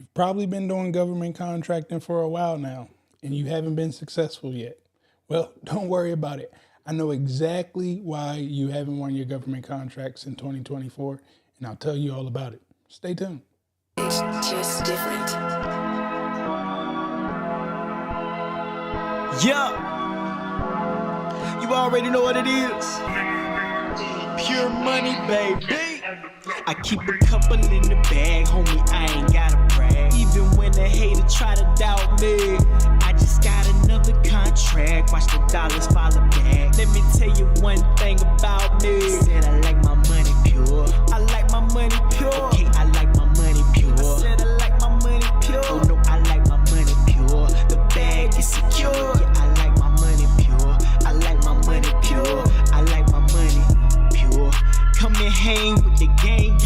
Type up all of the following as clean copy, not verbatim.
You've probably been doing government contracting for a while now, and you haven't been successful yet. Well, don't worry about it. I know exactly why you haven't won your government contracts in 2024, and I'll tell you all about it. Stay tuned. It's just different. Yeah, you already know what it is. Pure money, baby. I keep a couple in the bag, homie, I ain't gotta brag. Even when the hater try to doubt me, I just got another contract. Watch the dollars follow back. Let me tell you one thing about me. Said I like my money pure. I like my money pure. Okay, I like my money pure. I said I like my money pure. Oh no, I like my money pure. The bag is secure. Yeah, I like my money pure. I like my money pure. I like my money pure. Come and hang with the gang.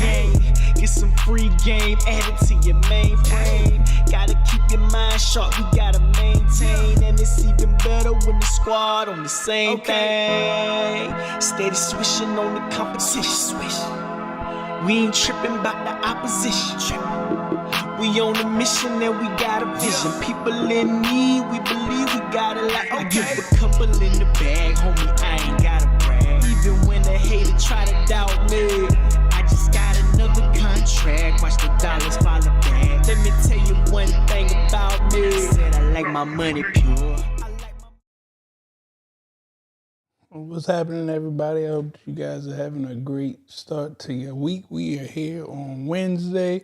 Get some free game added to your mainframe. Gotta keep your mind sharp, you gotta maintain. And it's even better when the squad on the same thing. Steady swishing on the competition. Swish. We ain't tripping about the opposition. We on a mission and we got a vision. People in need, we believe we got a lot. I give a couple in the bag, homie, I ain't gotta brag. Even when the hater try to doubt me, I just got another contract. Watch the dollars follow back. Let me tell you one thing about me. Said I like my money pure. What's happening, everybody? I hope you guys are having a great start to your week. We are here on Wednesday.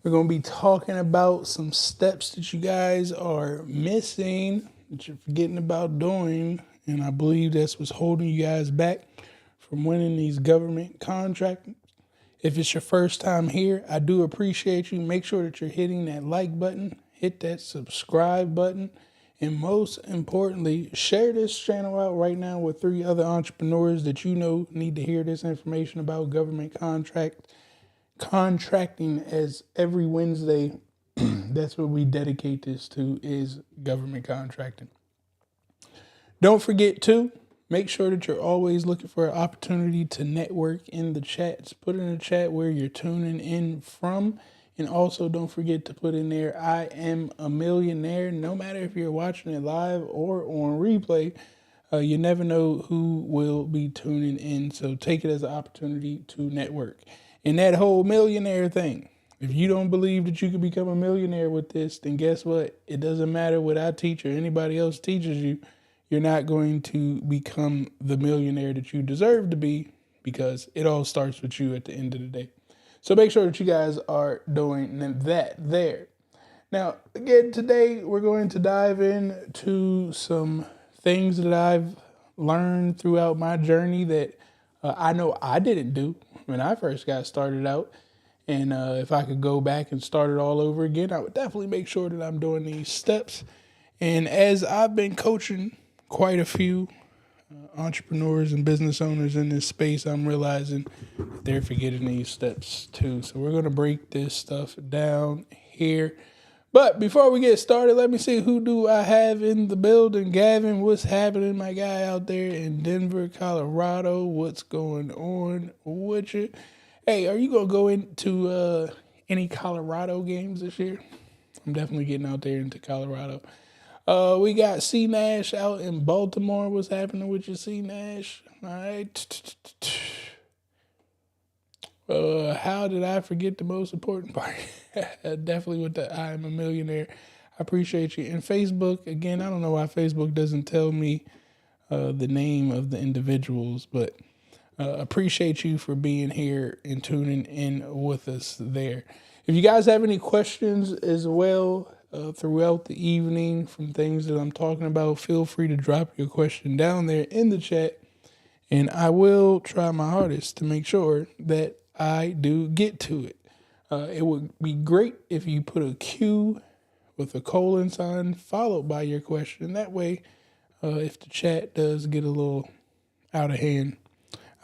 We're going to be talking about some steps that you guys are missing, that you're forgetting about doing, and I believe that's what's holding you guys back from winning these government contracts. If it's your first time here, I do appreciate you. Make sure that you're hitting that like button, hit that subscribe button, and most importantly, share this channel out right now with 3 other entrepreneurs that you know need to hear this information about government contracting, as every Wednesday, that's what we dedicate this to, is government contracting. Don't forget to make sure that you're always looking for an opportunity to network in the chats. Put in the chat where you're tuning in from. And also don't forget to put in there, I am a millionaire. No matter if you're watching it live or on replay, you never know who will be tuning in. So take it as an opportunity to network. And that whole millionaire thing, if you don't believe that you can become a millionaire with this, then guess what? It doesn't matter what I teach or anybody else teaches you. You're not going to become the millionaire that you deserve to be, because it all starts with you at the end of the day. So make sure that you guys are doing that there. Now, again, today we're going to dive into some things that I've learned throughout my journey that I know I didn't do when I first got started out. And if I could go back and start it all over again, I would definitely make sure that I'm doing these steps. And as I've been coaching quite a few entrepreneurs and business owners in this space, I'm realizing that they're forgetting these steps too. So we're going to break this stuff down here. But before we get started, let me see, who do I have in the building? Gavin, what's happening, my guy out there in Denver, Colorado? What's going on with you? Hey, are you going to go into any Colorado games this year? I'm definitely getting out there into Colorado. We got C Nash out in Baltimore. What's happening with you, C Nash? All right. How did I forget the most important part? Definitely with the I am a millionaire. I appreciate you. And Facebook, again, I don't know why Facebook doesn't tell me the name of the individuals, but appreciate you for being here and tuning in with us there. If you guys have any questions as well, throughout the evening from things that I'm talking about, feel free to drop your question down there in the chat, and I will try my hardest to make sure that I do get to it. It would be great if you put a Q with a colon sign followed by your question. That way, if the chat does get a little out of hand,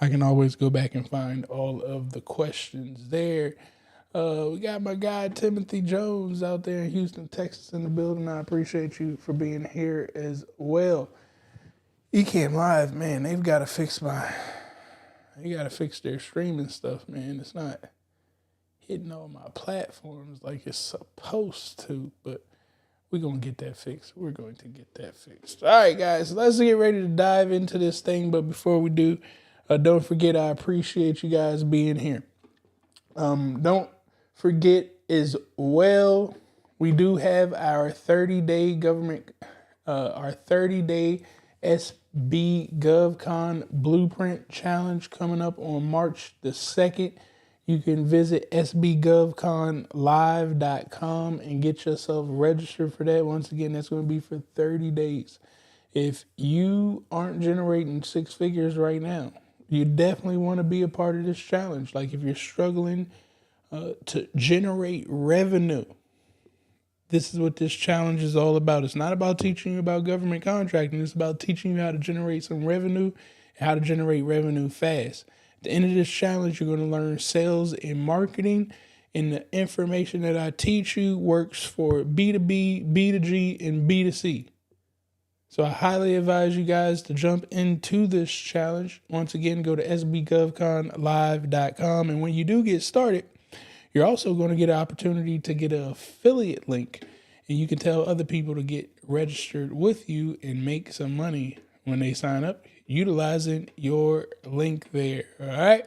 I can always go back and find all of the questions there. We got my guy Timothy Jones out there in Houston, Texas in the building. I appreciate you for being here as well. Ecamm Live, man, they got to fix their streaming stuff, man. It's not hitting all my platforms like it's supposed to, but we're going to get that fixed. We're going to get that fixed. All right, guys, let's get ready to dive into this thing. But before we do, don't forget, I appreciate you guys being here. Don't forget as well, we do have our 30-day our 30-day SB GovCon Blueprint Challenge coming up on March the 2nd. You can visit sbgovconlive.com and get yourself registered for that. Once again, that's going to be for 30 days. If you aren't generating six figures right now, you definitely want to be a part of this challenge. Like if you're struggling to generate revenue, this is what this challenge is all about. It's not about teaching you about government contracting. It's about teaching you how to generate some revenue and how to generate revenue fast. At the end of this challenge, you're going to learn sales and marketing, and the information that I teach you works for B2B, B2G, and B2C. So I highly advise you guys to jump into this challenge. Once again, go to sbgovconlive.com. And when you do get started, you're also going to get an opportunity to get an affiliate link, and you can tell other people to get registered with you and make some money when they sign up utilizing your link there. All right.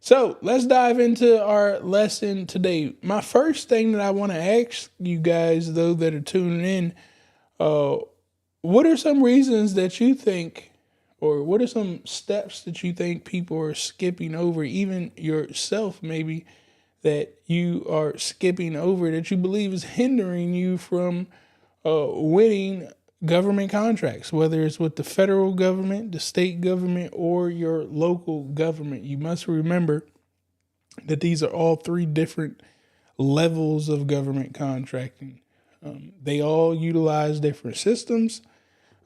So let's dive into our lesson today. My first thing that I want to ask you guys, though, that are tuning in, what are some reasons that you think, or what are some steps that you think people are skipping over, even yourself maybe, that you are skipping over that you believe is hindering you from winning government contracts, whether it's with the federal government, the state government, or your local government? You must remember that these are all three different levels of government contracting. They all utilize different systems.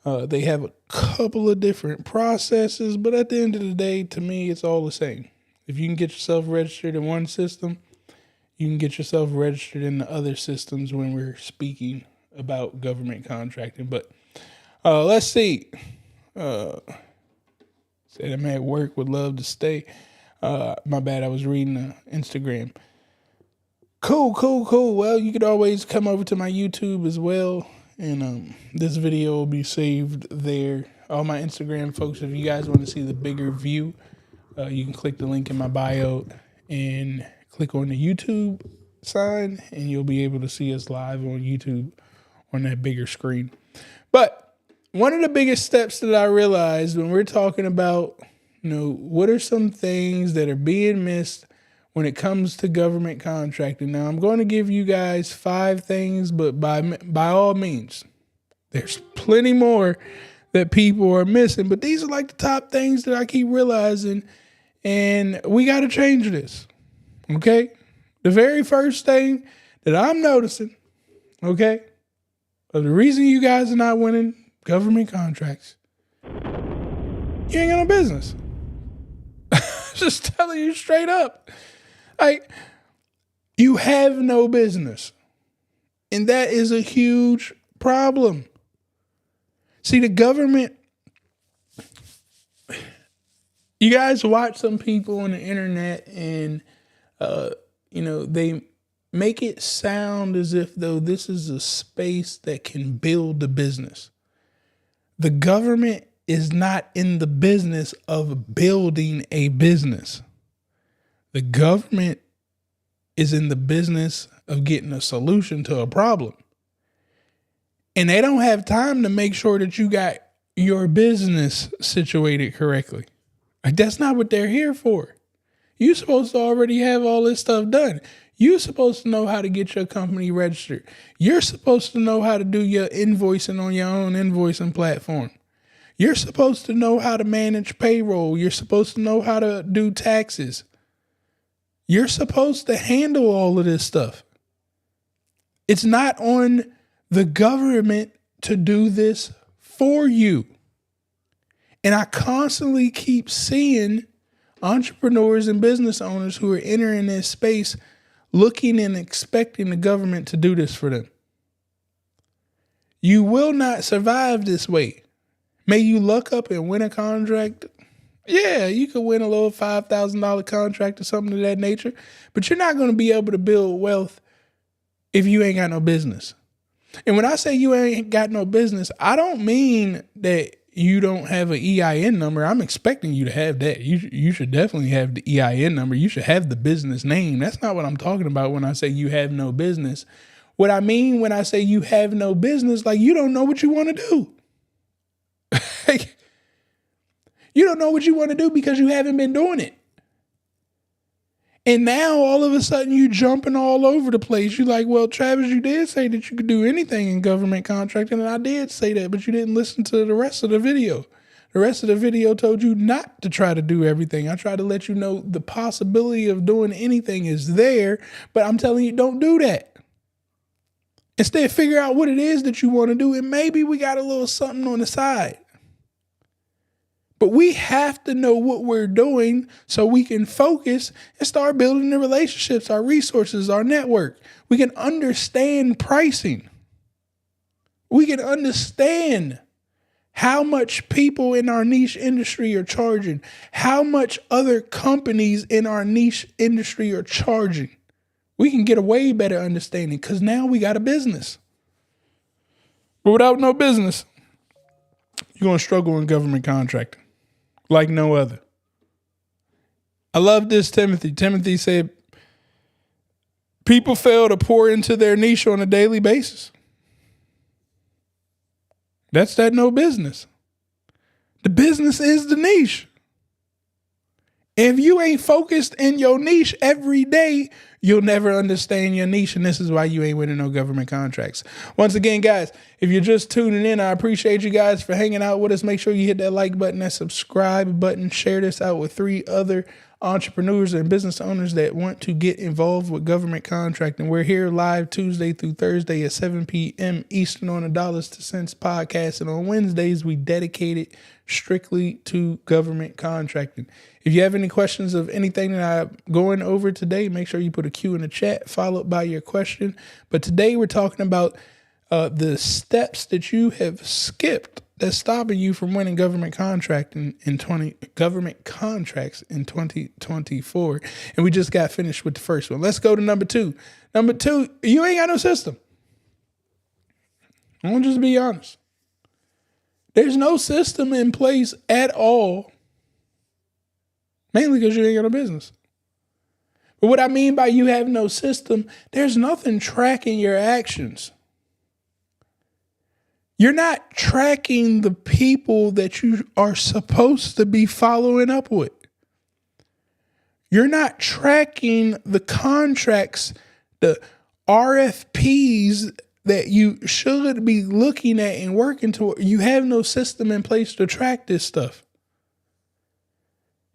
They have a couple of different processes, but at the end of the day, to me, it's all the same. If you can get yourself registered in one system, you can get yourself registered in the other systems when we're speaking about government contracting. But let's see. Said I'm at work, would love to stay. My bad, I was reading Instagram. Cool. Well, you could always come over to my YouTube as well, and this video will be saved there. All my Instagram folks, if you guys want to see the bigger view, you can click the link in my bio and click on the YouTube sign, and you'll be able to see us live on YouTube on that bigger screen. But one of the biggest steps that I realized when we're talking about, what are some things that are being missed when it comes to government contracting. Now, I'm going to give you guys 5 things, but by all means, there's plenty more that people are missing. But these are like the top things that I keep realizing, and we got to change this, okay? The very first thing that I'm noticing, okay, of the reason you guys are not winning government contracts, you ain't got no business. Just telling you straight up. Like, you have no business. And that is a huge problem. See, the government, you guys watch some people on the internet and, they make it sound as if though this is a space that can build a business. The government is not in the business of building a business. The government is in the business of getting a solution to a problem. And they don't have time to make sure that you got your business situated correctly. Like, that's not what they're here for. You're supposed to already have all this stuff done. You're supposed to know how to get your company registered. You're supposed to know how to do your invoicing on your own invoicing platform. You're supposed to know how to manage payroll. You're supposed to know how to do taxes. You're supposed to handle all of this stuff. It's not on the government to do this for you. And I constantly keep seeing entrepreneurs and business owners who are entering this space looking and expecting the government to do this for them. You will not survive this way. May you luck up and win a contract Yeah, you could win a little $5,000 contract or something of that nature, but you're not going to be able to build wealth if you ain't got no business. And when I say you ain't got no business, I don't mean that you don't have an EIN number. I'm expecting you to have that. You should definitely have the EIN number. You should have the business name. That's not what I'm talking about when I say you have no business. What I mean when I say you have no business, like you don't know what you want to do. Like, you don't know what you want to do because you haven't been doing it. And now all of a sudden you jumping all over the place. You're like, well, Travis, you did say that you could do anything in government contracting. And I did say that, but you didn't listen to the rest of the video. The rest of the video told you not to try to do everything. I tried to let you know the possibility of doing anything is there, but I'm telling you, don't do that. Instead, figure out what it is that you want to do. And maybe we got a little something on the side. But we have to know what we're doing so we can focus and start building the relationships, our resources, our network. We can understand pricing. We can understand how much people in our niche industry are charging, how much other companies in our niche industry are charging. We can get a way better understanding because now we got a business. But without no business, you're going to struggle in government contracting like no other. I love this, Timothy. Timothy said, people fail to pour into their niche on a daily basis. That's that no business. The business is the niche. If you ain't focused in your niche every day, you'll never understand your niche. And this is why you ain't winning no government contracts. Once again, guys, if you're just tuning in, I appreciate you guys for hanging out with us. Make sure you hit that like button, that subscribe button, share this out with 3 other entrepreneurs and business owners that want to get involved with government contracting. We're here live Tuesday through Thursday at 7 p.m. Eastern on the Dollars to Cents podcast. And on Wednesdays, we dedicate it strictly to government contracting. If you have any questions of anything that I'm going over today, make sure you put a Q in the chat followed by your question. But today we're talking about the steps that you have skipped that's stopping you from winning government contracting government contracts in 2024. And we just got finished with the first one. Let's go to number 2. Number 2, you ain't got no system. I'm gonna just be honest. There's no system in place at all, mainly because you ain't got no business. But what I mean by you have no system, there's nothing tracking your actions. You're not tracking the people that you are supposed to be following up with. You're not tracking the contracts, the RFPs that you should be looking at and working toward. You have no system in place to track this stuff.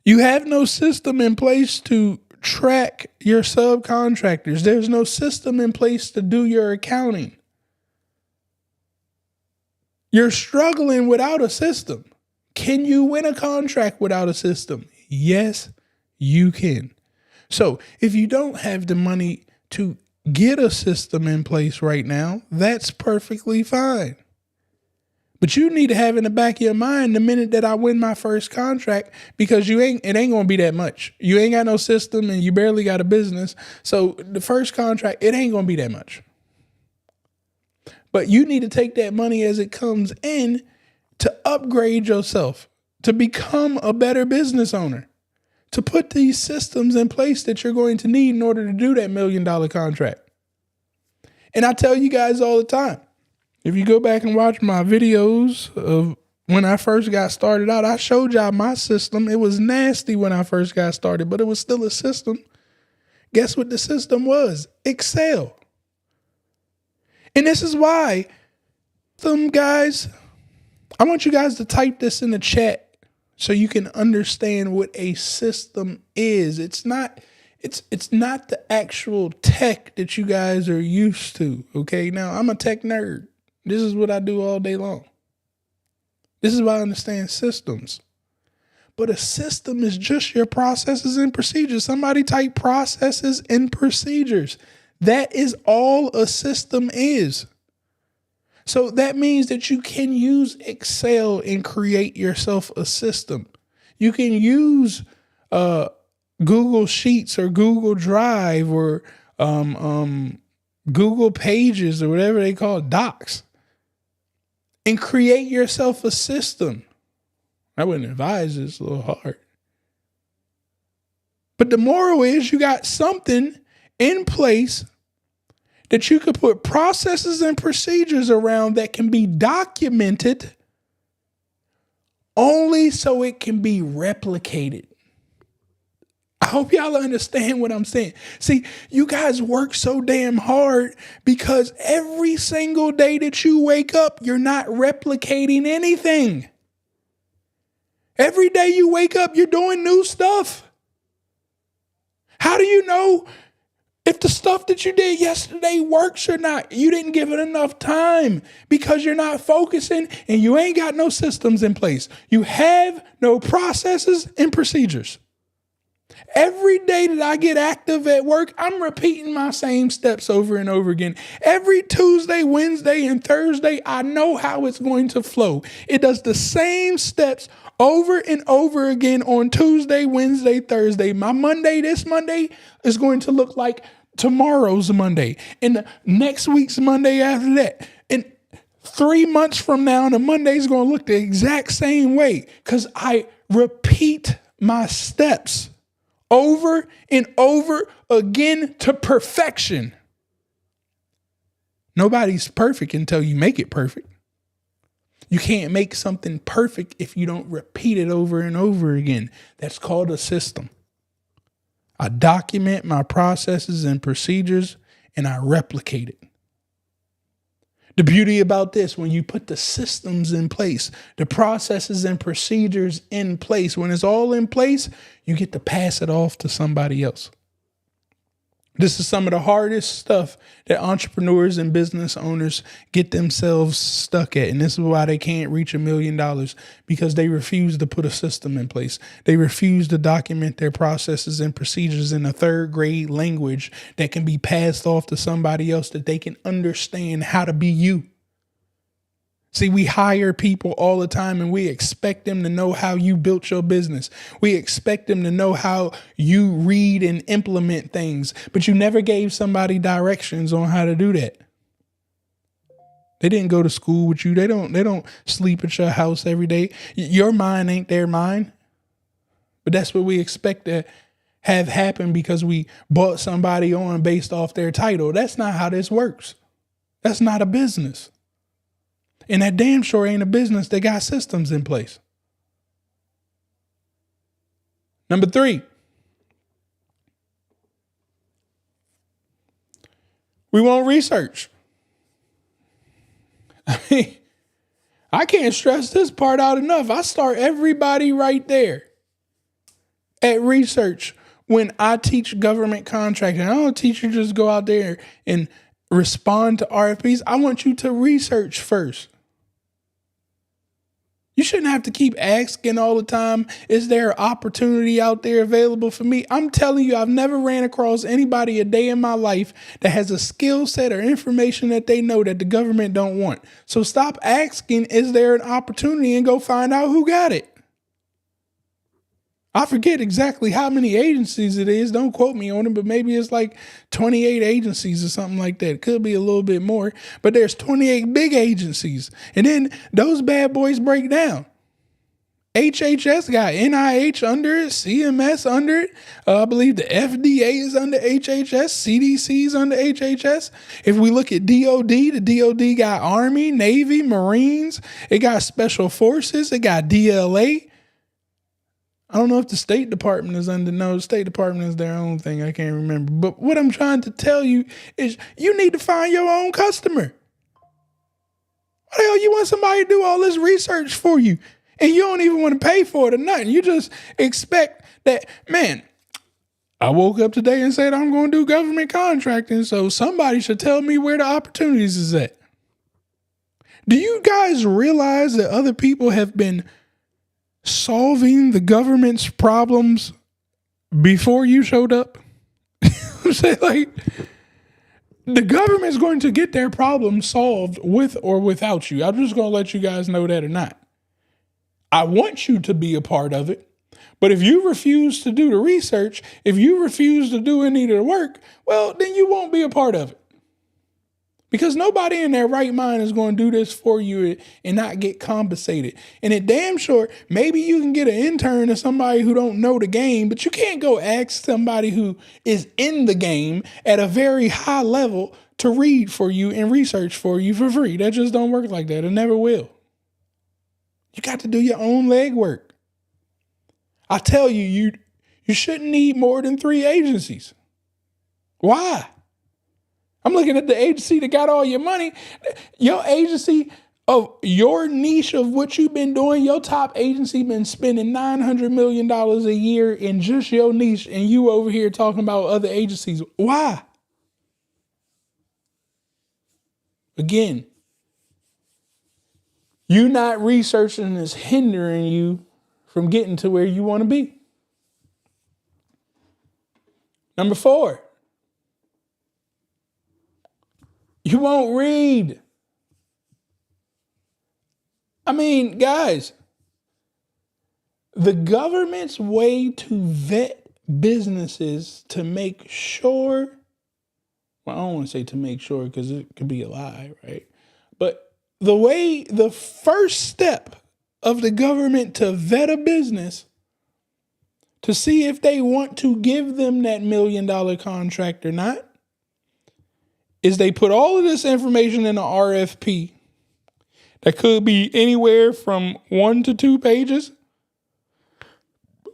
You have no system in place to track your subcontractors. There's no system in place to do your accounting. You're struggling without a system. Can you win a contract without a system? Yes, you can. So if you don't have the money to get a system in place right now, that's perfectly fine. But you need to have in the back of your mind the minute that I win my first contract, because it ain't going to be that much. You ain't got no system and you barely got a business. So the first contract, it ain't going to be that much. But you need to take that money as it comes in to upgrade yourself, to become a better business owner, to put these systems in place that you're going to need in order to do that $1 million contract. And I tell you guys all the time, if you go back and watch my videos of when I first got started out, I showed y'all my system. It was nasty when I first got started, but it was still a system. Guess what the system was? Excel. And this is why, guys, I want you guys to type this in the chat so you can understand what a system is. It's not the actual tech that you guys are used to. Okay, now I'm a tech nerd. This is what I do all day long. This is why I understand systems. But a system is just your processes and procedures. Somebody type processes and procedures. That is all a system is. So that means that you can use Excel and create yourself a system. You can use Google Sheets or Google Drive or Google Pages or whatever they call it, Docs, and create yourself a system. I wouldn't advise it. It's a little hard. But the moral is you got something in place that you could put processes and procedures around that can be documented only so it can be replicated. I hope y'all understand what I'm saying. See, you guys work so damn hard because every single day that you wake up, you're not replicating anything. Every day you wake up, you're doing new stuff. How do you know if the stuff that you did yesterday works or not? You didn't give it enough time because you're not focusing and you ain't got no systems in place. You have no processes and procedures. Every day that I get active at work, I'm repeating my same steps over and over again. Every Tuesday, Wednesday, and Thursday, I know how it's going to flow. It does the same steps over and over again on Tuesday, Wednesday, Thursday. My Monday, this Monday, is going to look like tomorrow's Monday. And the next week's Monday after that. And 3 months from now, the Monday is going to look the exact same way because I repeat my steps over and over again to perfection. Nobody's perfect until you make it perfect. You can't make something perfect if you don't repeat it over and over again. That's called a system. I document my processes and procedures and I replicate it. The beauty about this, when you put the systems in place, the processes and procedures in place, when it's all in place, you get to pass it off to somebody else. This is some of the hardest stuff that entrepreneurs and business owners get themselves stuck at. And this is why they can't reach $1 million, because they refuse to put a system in place. They refuse to document their processes and procedures in a third grade language that can be passed off to somebody else that they can understand how to be you. See, we hire people all the time and we expect them to know how you built your business. We expect them to know how you read and implement things, but you never gave somebody directions on how to do that. They didn't go to school with you. They don't sleep at your house every day. Your mind ain't their mind. But that's what we expect to have happen because we bought somebody on based off their title. That's not how this works. That's not a business. And that damn sure ain't a business that got systems in place. Number 3. We want research. I mean, I can't stress this part out enough. I start everybody right there at research when I teach government contracting. I don't teach you just go out there and respond to RFPs. I want you to research first. You shouldn't have to keep asking all the time, is there an opportunity out there available for me? I'm telling you, I've never ran across anybody a day in my life that has a skill set or information that they know that the government don't want. So stop asking, is there an opportunity, and go find out who got it. I forget exactly how many agencies it is. Don't quote me on it, but maybe it's like 28 agencies or something like that. It could be a little bit more, but there's 28 big agencies. And then those bad boys break down. HHS got NIH under it, CMS under it. I believe the FDA is under HHS, CDC is under HHS. If we look at DOD, the DOD got Army, Navy, Marines. It got Special Forces. It got DLA. I don't know if the State Department is under. No, the State Department is their own thing. I can't remember. But what I'm trying to tell you is you need to find your own customer. Why the hell you want somebody to do all this research for you and you don't even want to pay for it or nothing? You just expect that, man, I woke up today and said I'm going to do government contracting, so somebody should tell me where the opportunities is at. Do you guys realize that other people have been solving the government's problems before you showed up? I'm saying, like, the government's going to get their problems solved with or without you. I'm just going to let you guys know that or not. I want you to be a part of it, But if you refuse to do the research, if you refuse to do any of the work, well, then you won't be a part of it. Because nobody in their right mind is going to do this for you and not get compensated. And it damn sure, maybe you can get an intern or somebody who don't know the game, but you can't go ask somebody who is in the game at a very high level to read for you and research for you for free. That just don't work like that. It never will. You got to do your own legwork. I tell you, you shouldn't need more than 3 agencies. Why? I'm looking at the agency that got all your money. Your agency of your niche of what you've been doing, your top agency been spending $900 million a year in just your niche, and you over here talking about other agencies. Why? Again, you not researching is hindering you from getting to where you want to be. Number 4. You won't read. I mean, guys, the government's way to vet businesses to make sure, well, I don't want to say to make sure because it could be a lie, right? But the first step of the government to vet a business to see if they want to give them that $1 million contract or not is they put all of this information in an RFP that could be anywhere from 1 to 2 pages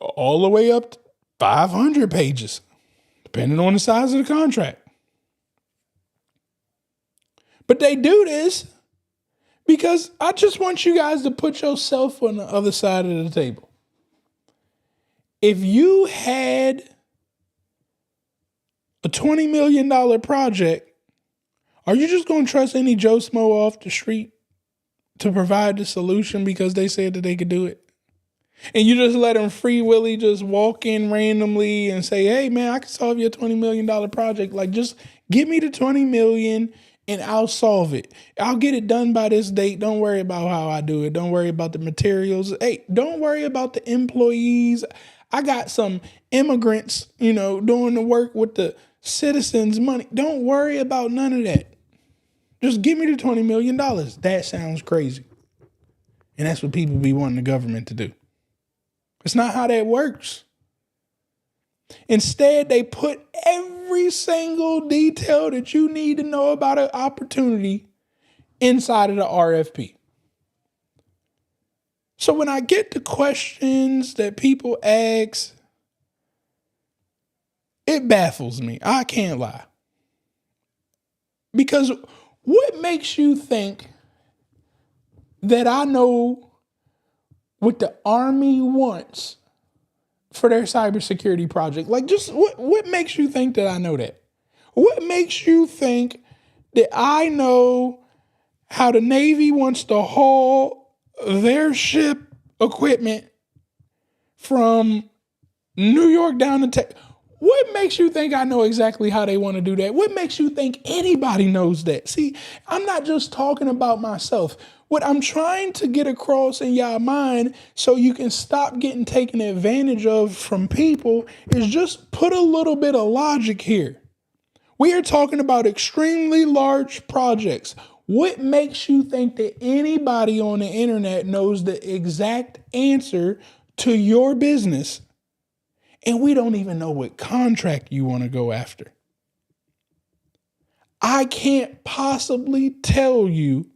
all the way up to 500 pages, depending on the size of the contract. But they do this because I just want you guys to put yourself on the other side of the table. If you had a $20 million project, are you just going to trust any Joe Smo off the street to provide the solution because they said that they could do it? And you just let them free willy just walk in randomly and say, hey, man, I can solve your $20 million project. Like, just give me the $20 million and I'll solve it. I'll get it done by this date. Don't worry about how I do it. Don't worry about the materials. Hey, don't worry about the employees. I got some immigrants, doing the work with the citizens' money. Don't worry about none of that. Just give me the $20 million. That sounds crazy. And that's what people be wanting the government to do. It's not how that works. Instead, they put every single detail that you need to know about an opportunity inside of the RFP. So when I get the questions that people ask, it baffles me. I can't lie. Because what makes you think that I know what the Army wants for their cybersecurity project? Like, just what makes you think that I know that? What makes you think that I know how the Navy wants to haul their ship equipment from New York down to Texas? What makes you think I know exactly how they want to do that? What makes you think anybody knows that? See, I'm not just talking about myself. What I'm trying to get across in y'all mind so you can stop getting taken advantage of from people is just put a little bit of logic here. We are talking about extremely large projects. What makes you think that anybody on the internet knows the exact answer to your business? And we don't even know what contract you want to go after. I can't possibly tell you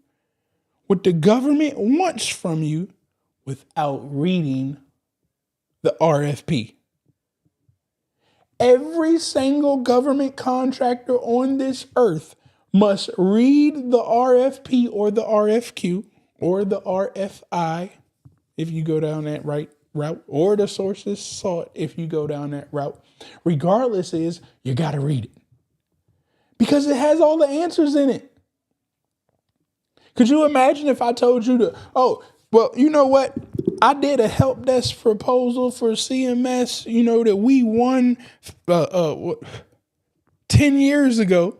what the government wants from you without reading the RFP. Every single government contractor on this earth must read the RFP or the RFQ or the RFI if you go down that right route, or the sources sought if you go down that route. Regardless is, you got to read it. Because it has all the answers in it. Could you imagine if I told you well, you know what? I did a help desk proposal for CMS, that we won 10 years ago.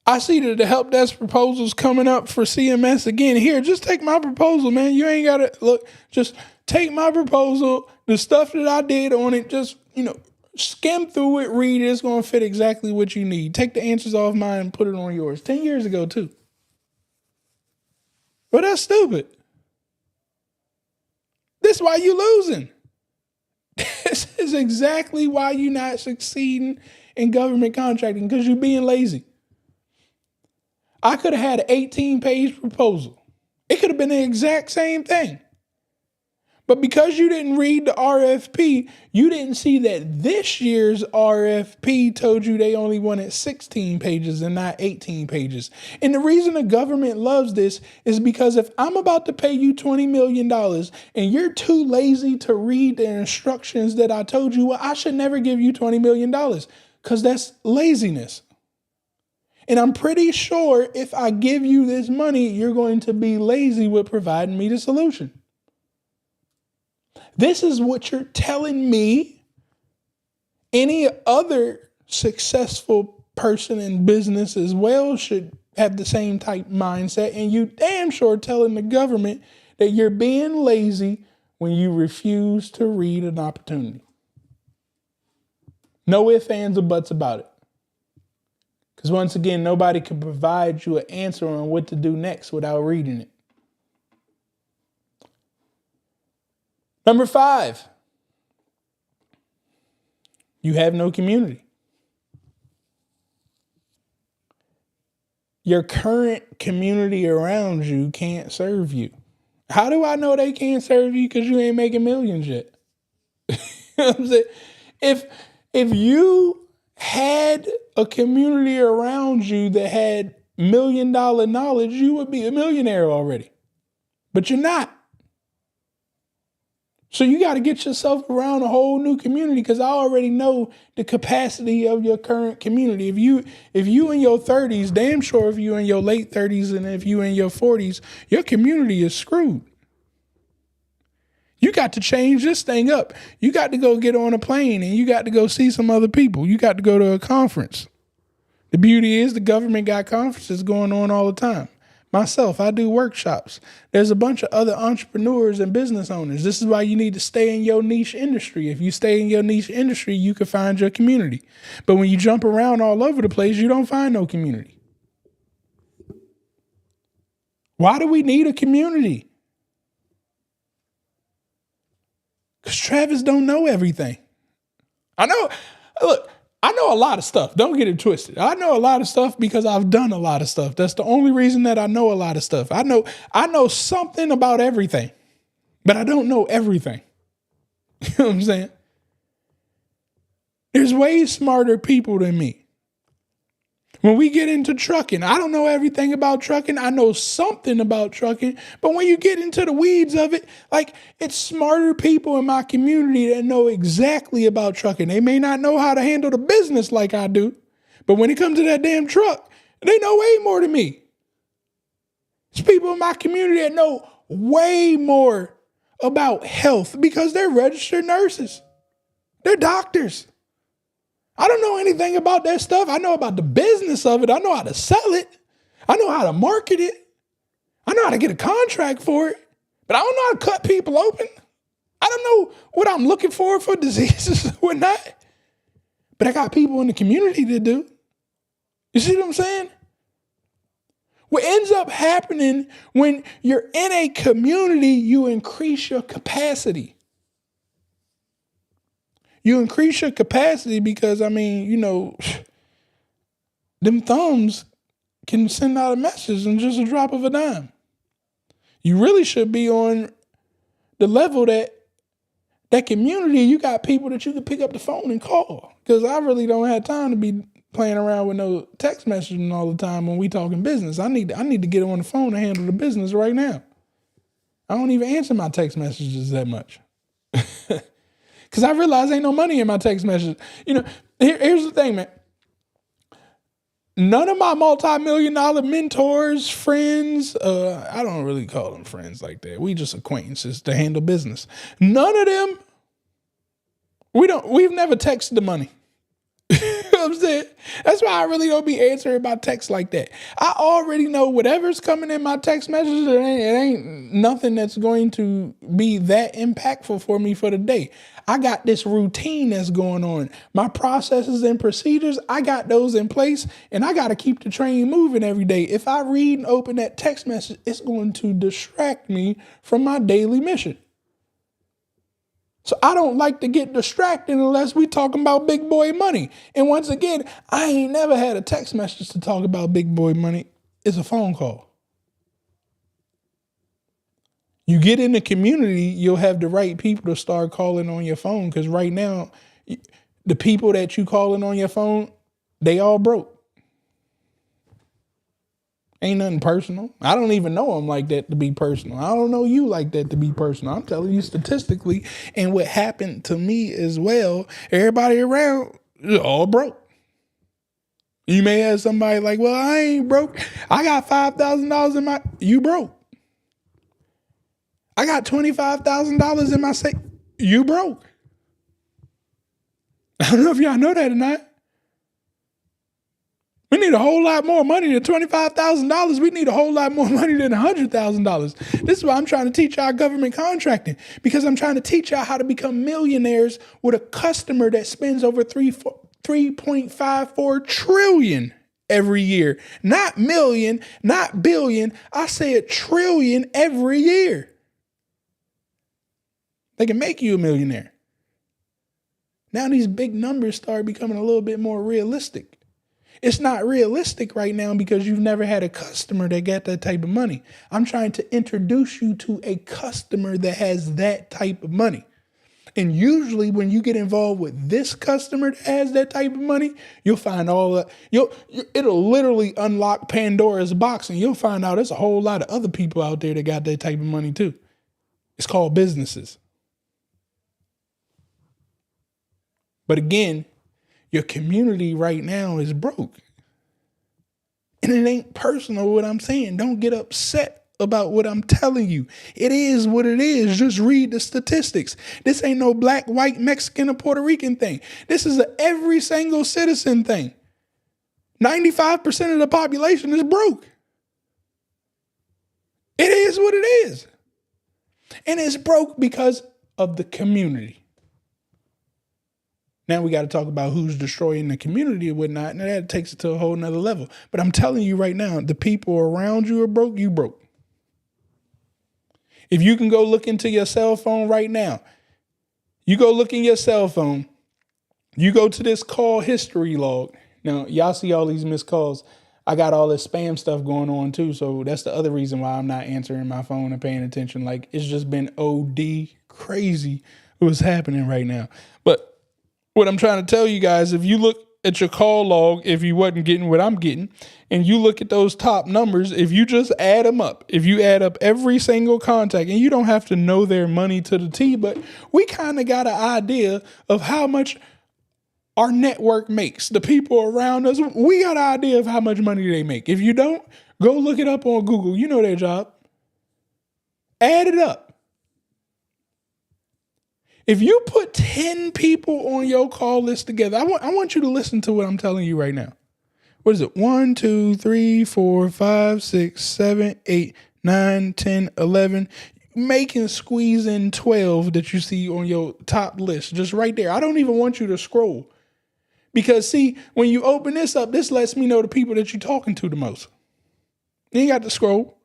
I see that the help desk proposal's coming up for CMS again. Here, just take my proposal, man. You ain't got to look, just take my proposal The stuff that I did on it, just, skim through it, read it. It's going to fit exactly what you need. Take the answers off mine and put it on yours. 10 years ago, too. But that's stupid. This is why you losing. This is exactly why you're not succeeding in government contracting, because you're being lazy. I could have had an 18-page proposal. It could have been the exact same thing. But because you didn't read the RFP, you didn't see that this year's RFP told you they only wanted 16 pages and not 18 pages. And the reason the government loves this is because if I'm about to pay you $20 million and you're too lazy to read the instructions that I told you, well, I should never give you $20 million because that's laziness. And I'm pretty sure if I give you this money, you're going to be lazy with providing me the solution. This is what you're telling me any other successful person in business as well should have the same type mindset. And you damn sure telling the government that you're being lazy when you refuse to read an opportunity. No ifs, ands, or buts about it. Because once again, nobody can provide you an answer on what to do next without reading it. Number 5, you have no community. Your current community around you can't serve you. How do I know they can't serve you? Because you ain't making millions yet. You know what I'm saying? If you had a community around you that had $1 million knowledge, you would be a millionaire already. But you're not. So you got to get yourself around a whole new community, because I already know the capacity of your current community. If you in your 30s, damn sure if you in your late 30s and if you in your 40s, your community is screwed. You got to change this thing up. You got to go get on a plane and you got to go see some other people. You got to go to a conference. The beauty is the government got conferences going on all the time. Myself, I do workshops. There's a bunch of other entrepreneurs and business owners. This is why you need to stay in your niche industry. If you stay in your niche industry, you can find your community. But when you jump around all over the place, you don't find no community. Why do we need a community? Because Travis don't know everything. I know a lot of stuff. Don't get it twisted. I know a lot of stuff because I've done a lot of stuff. That's the only reason that I know a lot of stuff. I know something about everything, but I don't know everything. You know what I'm saying? There's way smarter people than me. When we get into trucking, I don't know everything about trucking. I know something about trucking. But when you get into the weeds of it, it's smarter people in my community that know exactly about trucking. They may not know how to handle the business like I do, but when it comes to that damn truck, they know way more than me. It's people in my community that know way more about health because they're registered nurses. They're doctors. I don't know anything about that stuff. I know about the business of it. I know how to sell it. I know how to market it. I know how to get a contract for it, but I don't know how to cut people open. I don't know what I'm looking for diseases and whatnot, but I got people in the community that do. You see what I'm saying? What ends up happening when you're in a community, you increase your capacity. You increase your capacity because, them thumbs can send out a message in just a drop of a dime. You really should be on the level that community, you got people that you can pick up the phone and call. Because I really don't have time to be playing around with no text messaging all the time when we talking business. I need to get on the phone and handle the business right now. I don't even answer my text messages that much. Because I realize ain't no money in my text messages. Here's the thing, man. None of my multi-million-dollar mentors, friends, I don't really call them friends like that. We just acquaintances to handle business. None of them, we've never texted the money. You know what what I'm saying? That's why I really don't be answering my text like that. I already know whatever's coming in my text messages, it ain't nothing that's going to be that impactful for me for the day. I got this routine that's going on. My processes and procedures, I got those in place, and I got to keep the train moving every day. If I read and open that text message, it's going to distract me from my daily mission. So I don't like to get distracted unless we talking about big boy money. And once again, I ain't never had a text message to talk about big boy money. It's a phone call. You get in the community, you'll have the right people to start calling on your phone. Because right now, the people that you calling on your phone, they all broke. Ain't nothing personal. I don't even know them like that to be personal. I don't know you like that to be personal. I'm telling you statistically, and what happened to me as well, everybody around is all broke. You may have somebody like, well, I ain't broke. I got $5,000 in my, you broke. I got $25,000 in my safe. You broke. I don't know if y'all know that or not. We need a whole lot more money than $25,000. We need a whole lot more money than $100,000. This is why I'm trying to teach y'all government contracting, because I'm trying to teach y'all how to become millionaires with a customer that spends over $3.54 trillion every year. Not million, not billion. I said trillion every year. They can make you a millionaire. Now these big numbers start becoming a little bit more realistic. It's not realistic right now because you've never had a customer that got that type of money. I'm trying to introduce you to a customer that has that type of money. And usually when you get involved with this customer that has that type of money, you'll find it'll literally unlock Pandora's box, and you'll find out there's a whole lot of other people out there that got that type of money too. It's called businesses. But again, your community right now is broke. And it ain't personal what I'm saying. Don't get upset about what I'm telling you. It is what it is. Just read the statistics. This ain't no black, white, Mexican, or Puerto Rican thing. This is a every single citizen thing. 95% of the population is broke. It is what it is. And it's broke because of the community. Now we got to talk about who's destroying the community and whatnot, and that takes it to a whole nother level. But I'm telling you right now, the people around you are broke, you broke. If you can go look into your cell phone right now, you go look in your cell phone, you go to this call history log. Now, y'all see all these missed calls. I got all this spam stuff going on too, so that's the other reason why I'm not answering my phone and paying attention. Like, it's just been OD crazy what's happening right now. But what I'm trying to tell you guys, if you look at your call log, if you wasn't getting what I'm getting, and you look at those top numbers, if you just add them up, if you add up every single contact, and you don't have to know their money to the T, but we kind of got an idea of how much our network makes. The people around us, we got an idea of how much money they make. If you don't, go look it up on Google. You know their job. Add it up. If you put 10 people on your call list together, I want you to listen to what I'm telling you right now. What is it? 1, 2, 3, 4, 5, 6, 7, 8, 9, 10, 11. Making squeeze in 12 that you see on your top list, just right there. I don't even want you to scroll. Because see, when you open this up, this lets me know the people that you're talking to the most. You ain't got to scroll.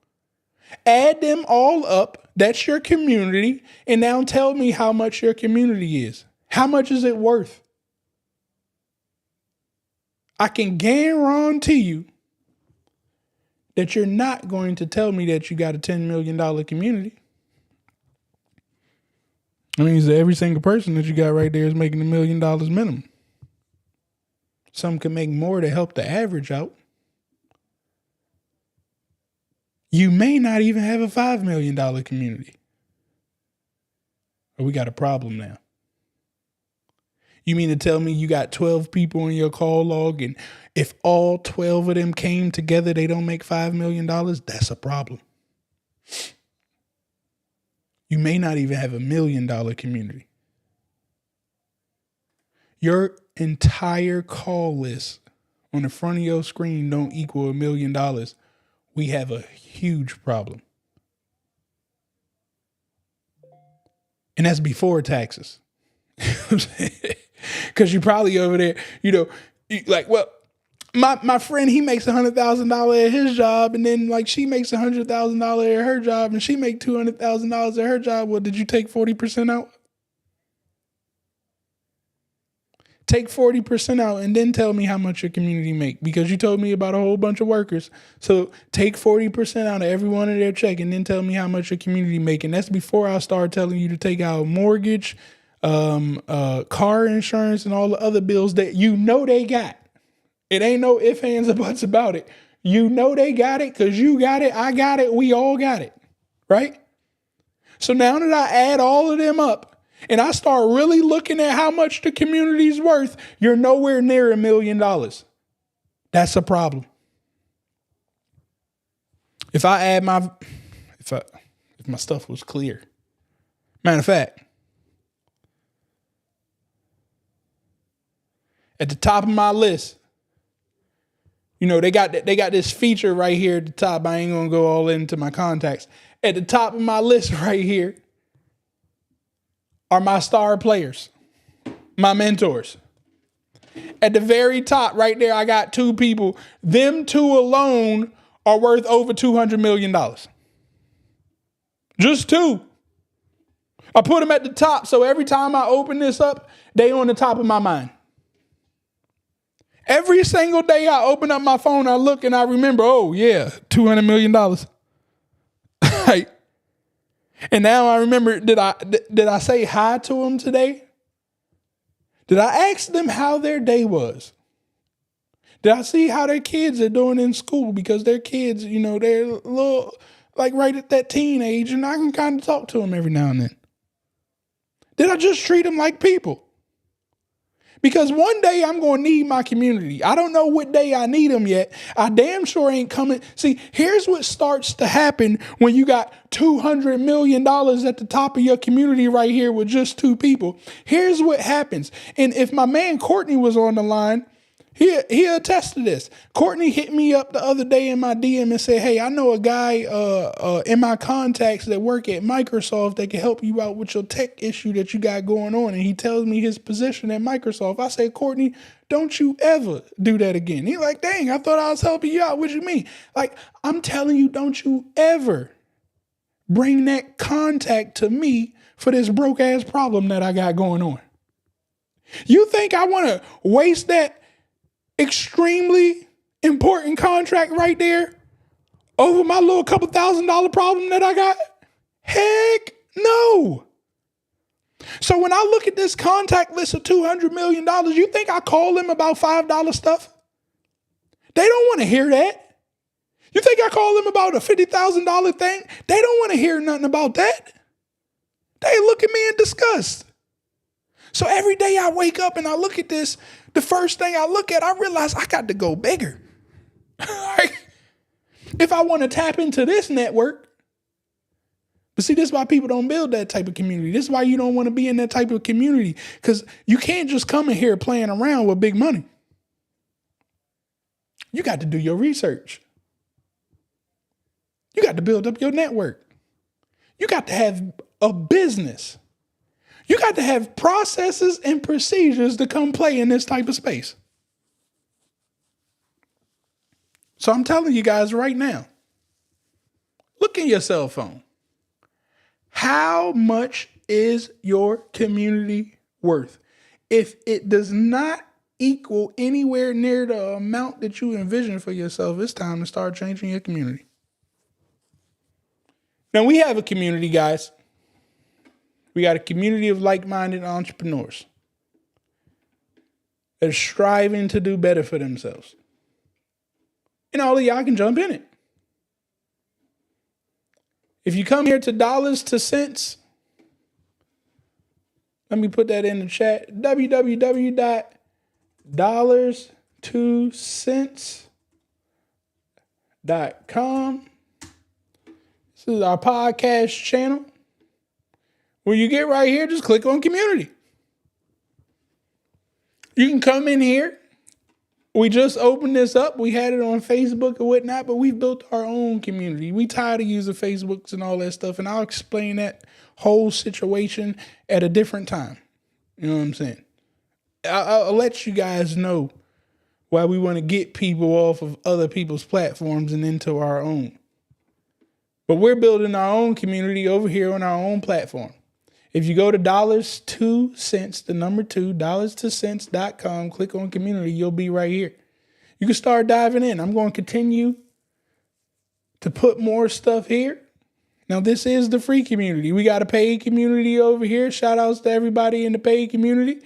Add them all up. That's your community. And now tell me how much your community is. How much is it worth? I can guarantee you that you're not going to tell me that you got a $10 million community. That means that every single person that you got right there is making $1 million minimum. Some can make more to help the average out. You may not even have a $5 million community. But we got a problem now. You mean to tell me you got 12 people in your call log, and if all 12 of them came together, they don't make $5 million? That's a problem. You may not even have $1 million community. your entire call list on the front of your screen don't equal $1 million, we have a huge problem. And that's before taxes. Because you're probably over there, my friend, he makes $100,000 at his job, and then like she makes $100,000 at her job, and she make $200,000 at her job. Well, did you take 40% out? Take 40% out and then tell me how much your community make, because you told me about a whole bunch of workers. So take 40% out of every one of their check and then tell me how much your community make. And that's before I start telling you to take out mortgage, car insurance, and all the other bills that they got. It ain't no ifs, ands, or buts about it. They got it because you got it, I got it, we all got it, right? So now that I add all of them up, and I start really looking at how much the community's worth, you're nowhere near $1 million. That's a problem. If my stuff was clear. Matter of fact, at the top of my list, they got this feature right here at the top. I ain't gonna go all into my contacts. At the top of my list right here are my star players, my mentors. At the very top right there, I got 2 people. Them 2 alone are worth over $200 million. Just 2. I put them at the top, so every time I open this up, they on the top of my mind. Every single day I open up my phone, I look and I remember, oh yeah, $200 million. And now I remember, did I say hi to them today? Did I ask them how their day was? Did I see how their kids are doing in school? Because their kids, they're a little, like right at that teen age, and I can kind of talk to them every now and then. Did I just treat them like people? Because one day I'm going to need my community. I don't know what day I need them yet. I damn sure ain't coming. See, here's what starts to happen when you got $200 million at the top of your community right here with just 2 people. Here's what happens. And if my man Courtney was on the line, he'll attest to this. Courtney hit me up the other day in my DM and said, hey, I know a guy in my contacts that work at Microsoft that can help you out with your tech issue that you got going on. And he tells me his position at Microsoft. I say, Courtney, don't you ever do that again. He's like, dang, I thought I was helping you out. What you mean? Like, I'm telling you, don't you ever bring that contact to me for this broke ass problem that I got going on. You think I want to waste that extremely important contract right there over my little couple $1,000 problem that I got? Heck no. So when I look at this contact list of $200 million, you think I call them about $5 stuff? They don't want to hear that. You think I call them about a $50,000 thing? They don't want to hear nothing about that. They look at me in disgust. So every day I wake up and I look at this, the first thing I look at, I realize I got to go bigger. If I want to tap into this network. But see, this is why people don't build that type of community. This is why you don't want to be in that type of community, because you can't just come in here playing around with big money. You got to do your research. You got to build up your network. You got to have a business. You got to have processes and procedures to come play in this type of space. So I'm telling you guys right now, look in your cell phone. How much is your community worth? If it does not equal anywhere near the amount that you envision for yourself, it's time to start changing your community. Now, we have a community, guys. We got a community of like-minded entrepreneurs that are striving to do better for themselves. And all of y'all can jump in it. If you come here to dollars to cents, let me put that in the chat. www.dollarstocents.com. This is our podcast channel. When you get right here, just click on community. You can come in here. We just opened this up. We had it on Facebook and whatnot, but we've built our own community. We tired of using Facebooks and all that stuff, and I'll explain that whole situation at a different time. You know what I'm saying? I'll let you guys know why we want to get people off of other people's platforms and into our own. But we're building our own community over here on our own platform. If you go to $2cents, the number 2, $2cents.com, click on community, you'll be right here. You can start diving in. I'm going to continue to put more stuff here. Now, this is the free community. We got a paid community over here. Shout outs to everybody in the paid community.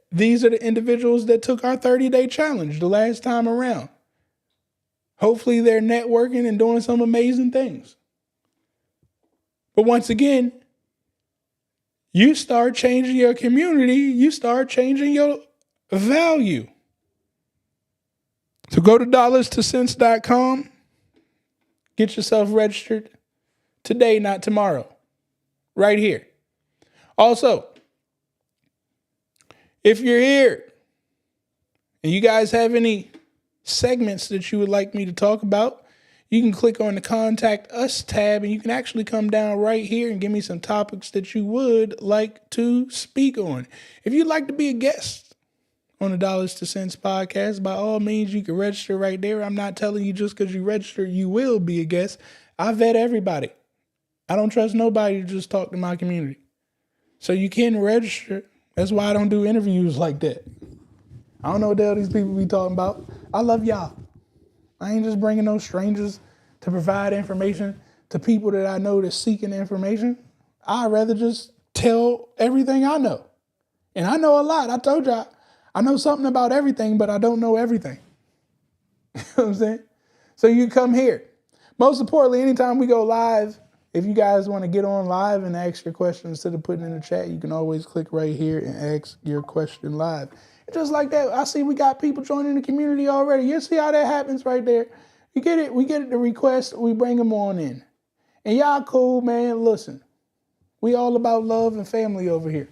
These are the individuals that took our 30-day challenge the last time around. Hopefully they're networking and doing some amazing things. But once again, you start changing your community, you start changing your value. So go to $2cents.com, get yourself registered today, not tomorrow, right here. Also, if you're here and you guys have any segments that you would like me to talk about, you can click on the Contact Us tab and you can actually come down right here and give me some topics that you would like to speak on. If you'd like to be a guest on the Dollars to Cents podcast, by all means, you can register right there. I'm not telling you just because you register, you will be a guest. I vet everybody. I don't trust nobody to just talk to my community. So you can register. That's why I don't do interviews like that. I don't know what the hell these people be talking about. I love y'all. I ain't just bringing no strangers to provide information to people that I know that's seeking information. I'd rather just tell everything I know. And I know a lot. I told y'all, I know something about everything, but I don't know everything. You know what I'm saying? So you come here. Most importantly, anytime we go live, if you guys want to get on live and ask your question instead of putting it in the chat, you can always click right here and ask your question live. Just like that, I see we got people joining the community already. You see how that happens right there? You get it. We get it, the request. We bring them on in. And y'all cool, man. Listen, we all about love and family over here.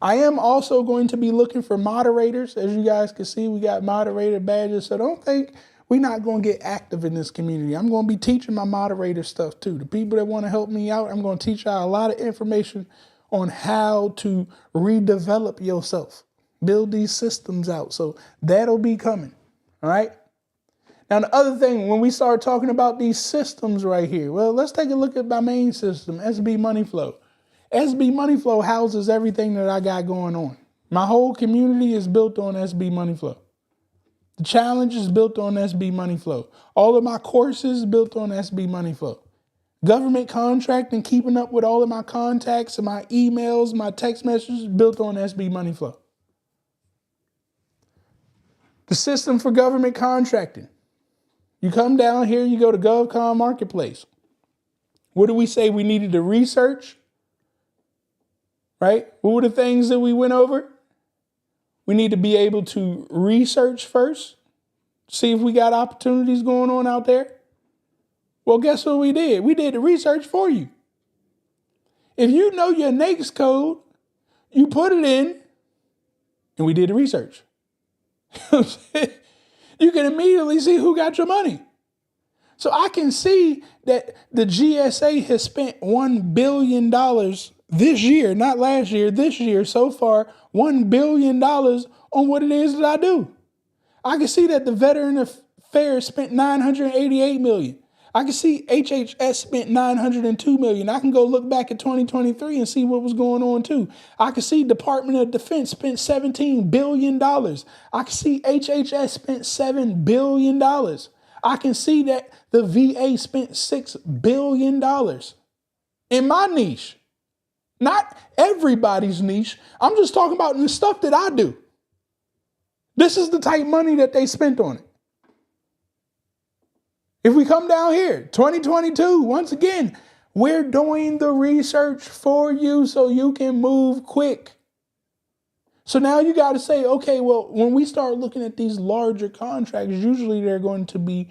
I am also going to be looking for moderators. As you guys can see, we got moderator badges. So don't think we're not going to get active in this community. I'm going to be teaching my moderator stuff too. The people that want to help me out, I'm going to teach y'all a lot of information on how to redevelop yourself. Build these systems out. So that'll be coming. All right. Now, the other thing, when we start talking about these systems right here, well, let's take a look at my main system, SB Money Flow. SB Money Flow houses everything that I got going on. My whole community is built on SB Money Flow. The challenge is built on SB Money Flow. All of my courses built on SB Money Flow. Government contracting, keeping up with all of my contacts and my emails, my text messages built on SB Money Flow. The system for government contracting. You come down here, you go to GovCon Marketplace. What do we say we needed to research? Right? What were the things that we went over? We need to be able to research first, see if we got opportunities going on out there. Well, guess what we did? We did the research for you. If you know your NAICS code, you put it in, and we did the research. You can immediately see who got your money. So I can see that the GSA has spent $1 billion this year, not last year, this year so far, $1 billion on what it is that I do. I can see that the Veteran Affairs spent $988 million. I can see HHS spent $902 million. I can go look back at 2023 and see what was going on too. I can see Department of Defense spent $17 billion. I can see HHS spent $7 billion. I can see that the VA spent $6 billion in my niche. Not everybody's niche. I'm just talking about the stuff that I do. This is the type of money that they spent on it. If we come down here, 2022, once again, we're doing the research for you so you can move quick. So now you got to say, okay, well, when we start looking at these larger contracts, usually they're going to be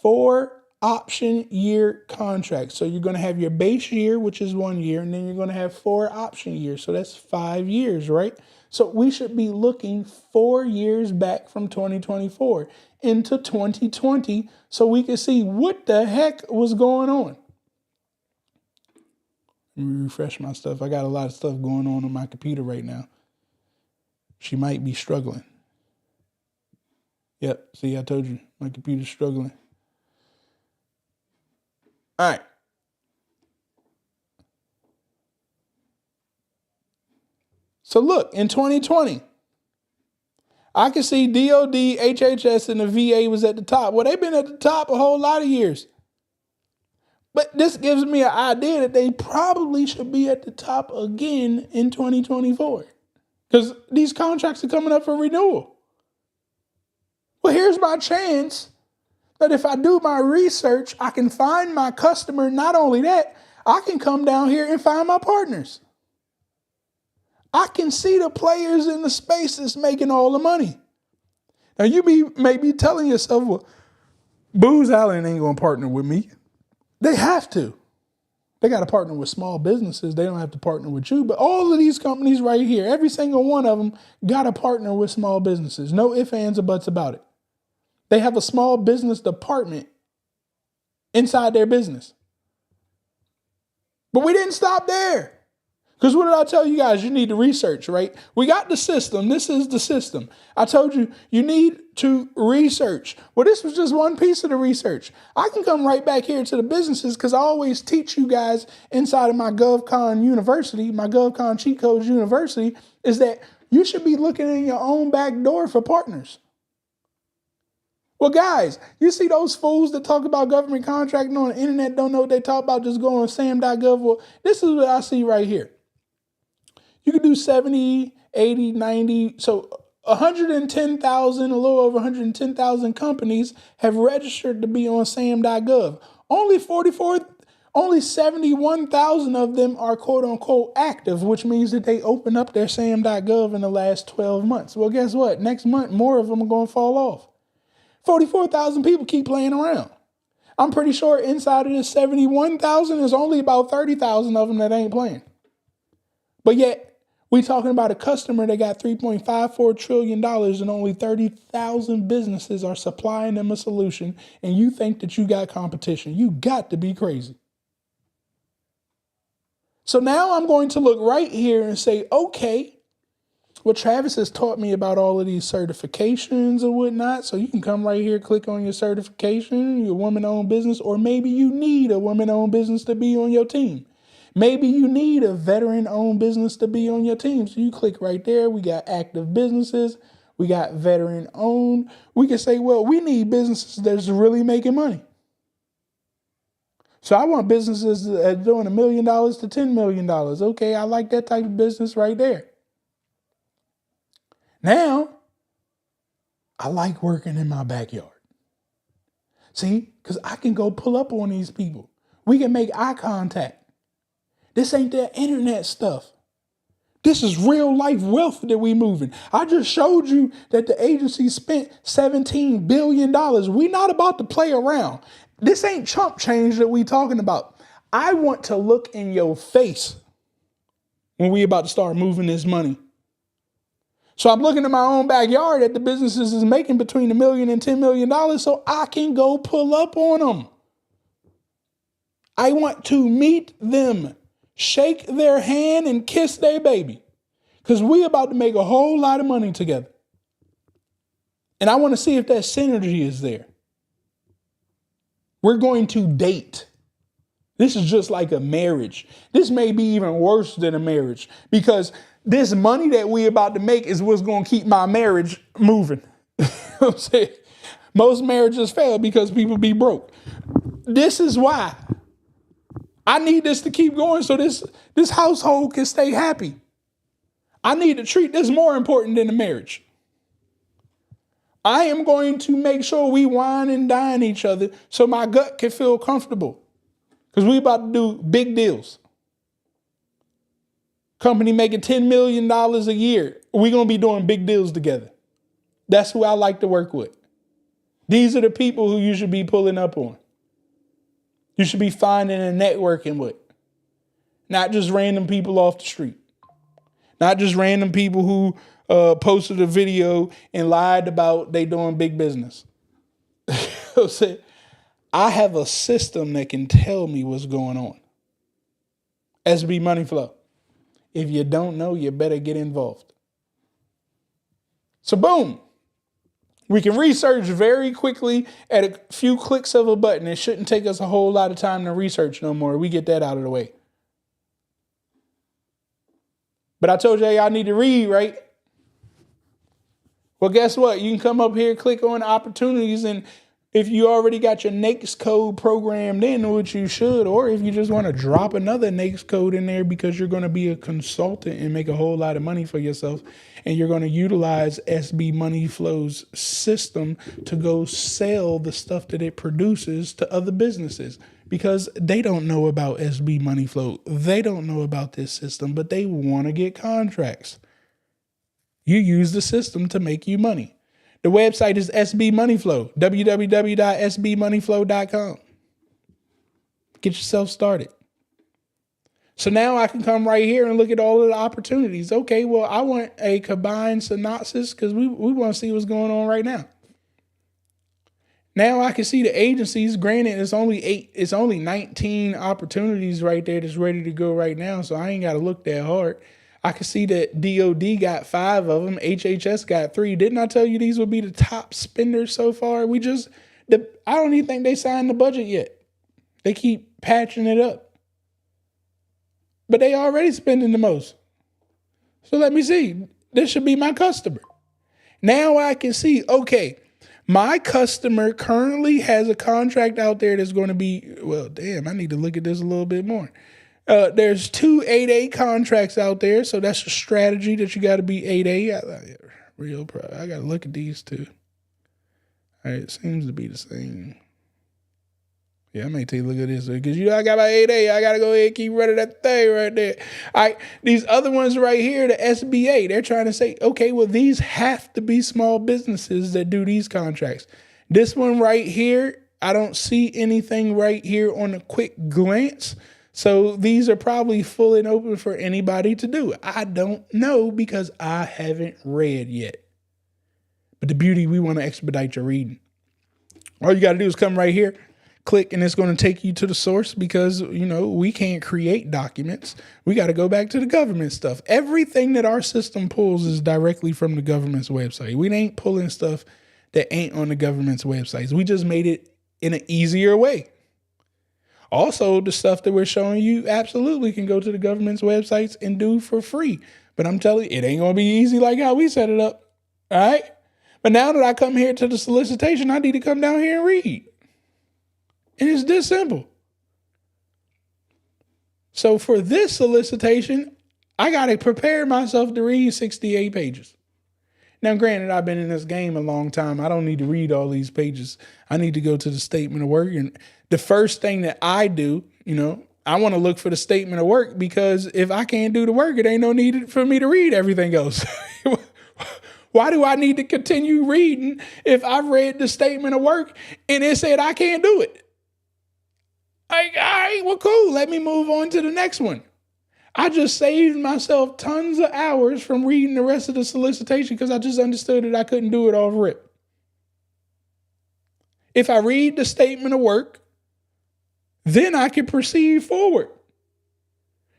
4 option year contracts. So you're going to have your base year, which is 1 year, and then you're going to have 4 option years. So that's 5 years, right? So we should be looking 4 years back from 2024 into 2020 so we can see what the heck was going on. Let me refresh my stuff. I got a lot of stuff going on my computer right now. She might be struggling. Yep, see, I told you, my computer's struggling. All right. So look, in 2020, I can see DOD, HHS, and the VA was at the top. Well, they've been at the top a whole lot of years. But this gives me an idea that they probably should be at the top again in 2024. Because these contracts are coming up for renewal. Well, here's my chance that if I do my research, I can find my customer. Not only that, I can come down here and find my partners. I can see the players in the space that's making all the money. Now, you may be telling yourself, well, Booz Allen ain't going to partner with me. They have to. They got to partner with small businesses. They don't have to partner with you. But all of these companies right here, every single one of them got to partner with small businesses. No ifs, ands, or buts about it. They have a small business department inside their business. But we didn't stop there. Because what did I tell you guys? You need to research, right? We got the system. This is the system. I told you, you need to research. Well, this was just one piece of the research. I can come right back here to the businesses because I always teach you guys inside of my GovCon University, my GovCon Cheat Codes University, is that you should be looking in your own back door for partners. Well, guys, you see those fools that talk about government contracting on the internet, don't know what they talk about, just go on sam.gov. Well, this is what I see right here. You could do 70, 80, 90. So 110,000, a little over 110,000 companies have registered to be on sam.gov. Only 71,000 of them are quote unquote active, which means that they opened up their sam.gov in the last 12 months. Well, guess what? Next month, more of them are going to fall off. 44,000 people keep playing around. I'm pretty sure inside of this 71,000, there's only about 30,000 of them that ain't playing. But yet, we talking about a customer that got $3.54 trillion and only 30,000 businesses are supplying them a solution, and you think that you got competition. You got to be crazy. So now I'm going to look right here and say, okay, well, Travis has taught me about all of these certifications and whatnot. So you can come right here, click on your certification, your woman-owned business, or maybe you need a woman-owned business to be on your team. Maybe you need a veteran-owned business to be on your team. So you click right there. We got active businesses. We got veteran-owned. We can say, well, we need businesses that's really making money. So I want businesses that are doing $1 million to $10 million. Okay, I like that type of business right there. Now, I like working in my backyard. See, because I can go pull up on these people. We can make eye contact. This ain't that internet stuff. This is real life wealth that we moving. I just showed you that the agency spent $17 billion. We not about to play around. This ain't chump change that we talking about. I want to look in your face when we about to start moving this money. So I'm looking at my own backyard at the businesses is making between $1 million and $10 million so I can go pull up on them. I want to meet them, shake their hand and kiss their baby because we about to make a whole lot of money together. And I want to see if that synergy is there. We're going to date. This is just like a marriage. This may be even worse than a marriage because this money that we about to make is what's going to keep my marriage moving. You know what I'm saying? Most marriages fail because people be broke. This is why I need this to keep going so this household can stay happy. I need to treat this more important than a marriage. I am going to make sure we wine and dine each other so my gut can feel comfortable because we about to do big deals. Company making $10 million a year. We're going to be doing big deals together. That's who I like to work with. These are the people who you should be pulling up on. You should be finding and networking with. Not just random people off the street. Not just random people who posted a video and lied about they doing big business. I have a system that can tell me what's going on. SB Money Flow. If you don't know, you better get involved. So boom. We can research very quickly at a few clicks of a button. It shouldn't take us a whole lot of time to research no more. We get that out of the way. But I told y'all need to read, right? Well, guess what? You can come up here, click on opportunities, and if you already got your NAICS code programmed in, which you should, or if you just want to drop another NAICS code in there because you're going to be a consultant and make a whole lot of money for yourself, and you're going to utilize SB Money Flow's system to go sell the stuff that it produces to other businesses because they don't know about SB Money Flow. They don't know about this system, but they want to get contracts. You use the system to make you money. The website is SB Money Flow, www.sbmoneyflow.com. Get yourself started. So now I can come right here and look at all of the opportunities. Okay, well, I want a combined synopsis because we want to see what's going on right now. Now I can see the agencies. Granted, it's only 19 opportunities right there that's ready to go right now, so I ain't got to look that hard. I can see that DOD got 5 of them. HHS got 3. Didn't I tell you these would be the top spenders so far? I don't even think they signed the budget yet. They keep patching it up. But they already spending the most. So let me see. This should be my customer. Now I can see, okay, my customer currently has a contract out there that's going to be, well, damn, I need to look at this a little bit more. There's 2 8A contracts out there, so that's a strategy that you got to be 8A. Real proud. I got to look at these two. All right, it seems to be the same. Yeah, I may take a look at this because I got my 8A. I got to go ahead and keep running that thing right there. All right, these other ones right here, the SBA, they're trying to say, okay, well, these have to be small businesses that do these contracts. This one right here, I don't see anything right here on a quick glance. So these are probably full and open for anybody to do. I don't know because I haven't read yet. But the beauty, we want to expedite your reading. All you got to do is come right here, click, and it's going to take you to the source because, we can't create documents. We got to go back to the government stuff. Everything that our system pulls is directly from the government's website. We ain't pulling stuff that ain't on the government's websites. We just made it in an easier way. Also, the stuff that we're showing you absolutely can go to the government's websites and do for free. But I'm telling you, it ain't going to be easy like how we set it up. All right? But now that I come here to the solicitation, I need to come down here and read. And it's this simple. So for this solicitation, I got to prepare myself to read 68 pages. Now, granted, I've been in this game a long time. I don't need to read all these pages. I need to go to the statement of work. And the first thing that I do, I want to look for the statement of work because if I can't do the work, it ain't no need for me to read everything else. Why do I need to continue reading if I've read the statement of work and it said I can't do it? Like, all right, well, cool. Let me move on to the next one. I just saved myself tons of hours from reading the rest of the solicitation because I just understood that I couldn't do it off rip. If I read the statement of work, then I can proceed forward.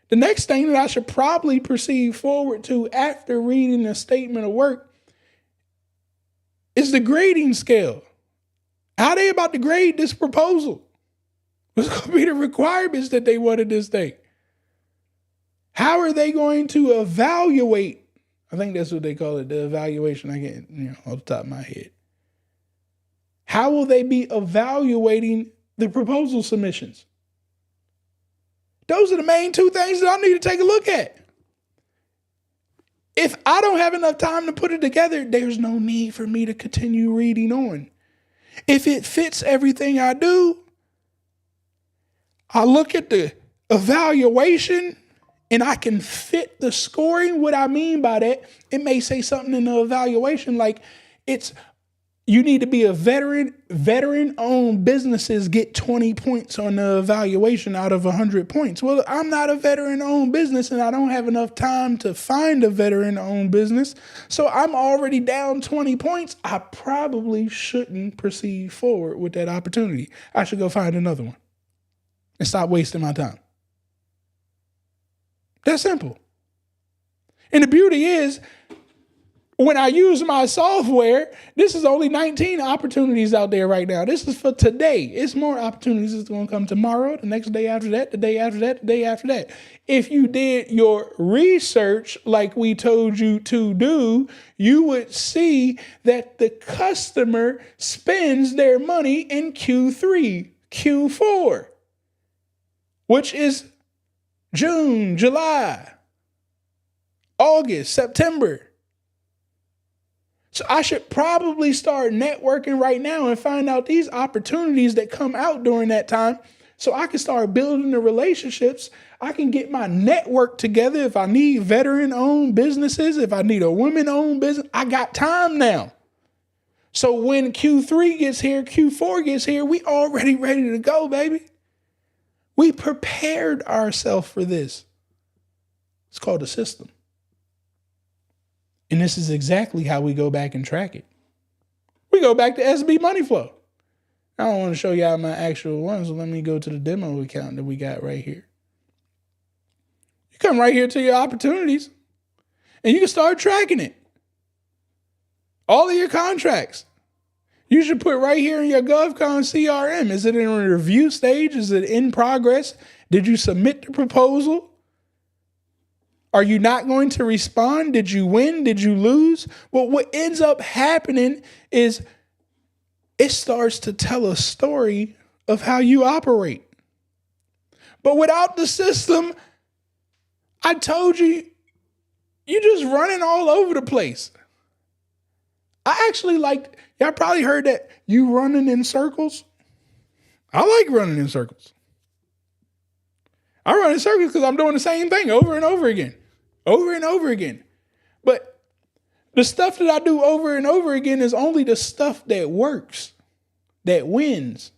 The next thing that I should probably proceed forward to after reading the statement of work is the grading scale. How they about to grade this proposal? What's going to be the requirements that they wanted this thing? How are they going to evaluate? I think that's what they call it, the evaluation. I can't, off the top of my head. How will they be evaluating the proposal submissions? Those are the main 2 things that I need to take a look at. If I don't have enough time to put it together, there's no need for me to continue reading on. If it fits everything I do, I look at the evaluation and I can fit the scoring. What I mean by that, it may say something in the evaluation like You need to be a veteran. Veteran-owned businesses get 20 points on the evaluation out of 100 points. Well, I'm not a veteran-owned business, and I don't have enough time to find a veteran-owned business. So I'm already down 20 points. I probably shouldn't proceed forward with that opportunity. I should go find another one and stop wasting my time. That's simple. And the beauty is, when I use my software, this is only 19 opportunities out there right now. This is for today. It's more opportunities that's going to come tomorrow, the next day after that, the day after that, the day after that. If you did your research like we told you to do, you would see that the customer spends their money in Q3, Q4, which is June, July, August, September. So I should probably start networking right now and find out these opportunities that come out during that time so I can start building the relationships. I can get my network together. If I need veteran-owned businesses, if I need a women-owned business, I got time now. So when Q3 gets here, Q4 gets here, we already ready to go, baby. We prepared ourselves for this. It's called a system. And this is exactly how we go back and track it. We go back to SB Money Flow. I don't want to show y'all my actual one, so let me go to the demo account that we got right here. You come right here to your opportunities, and you can start tracking it. All of your contracts. You should put right here in your GovCon CRM. Is it in a review stage? Is it in progress? Did you submit the proposal? Are you not going to respond? Did you win? Did you lose? Well, what ends up happening is it starts to tell a story of how you operate. But without the system, I told you, you're just running all over the place. I actually like, y'all probably heard that you running in circles. I like running in circles. I run in circles because I'm doing the same thing over and over again. Over and over again. But the stuff that I do over and over again is only the stuff that works, that wins.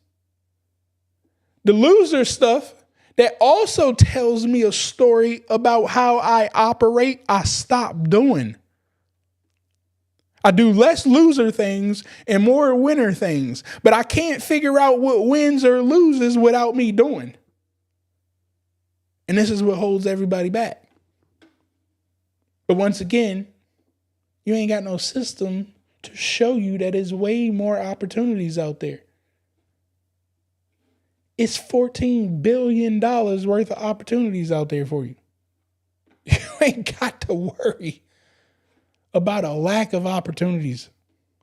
The loser stuff that also tells me a story about how I operate, I stop doing. I do less loser things and more winner things, but I can't figure out what wins or loses without me doing. And this is what holds everybody back. But once again, you ain't got no system to show you that there's way more opportunities out there. It's $14 billion worth of opportunities out there for you. You ain't got to worry about a lack of opportunities.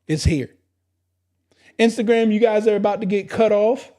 It's here. Instagram, you guys are about to get cut off.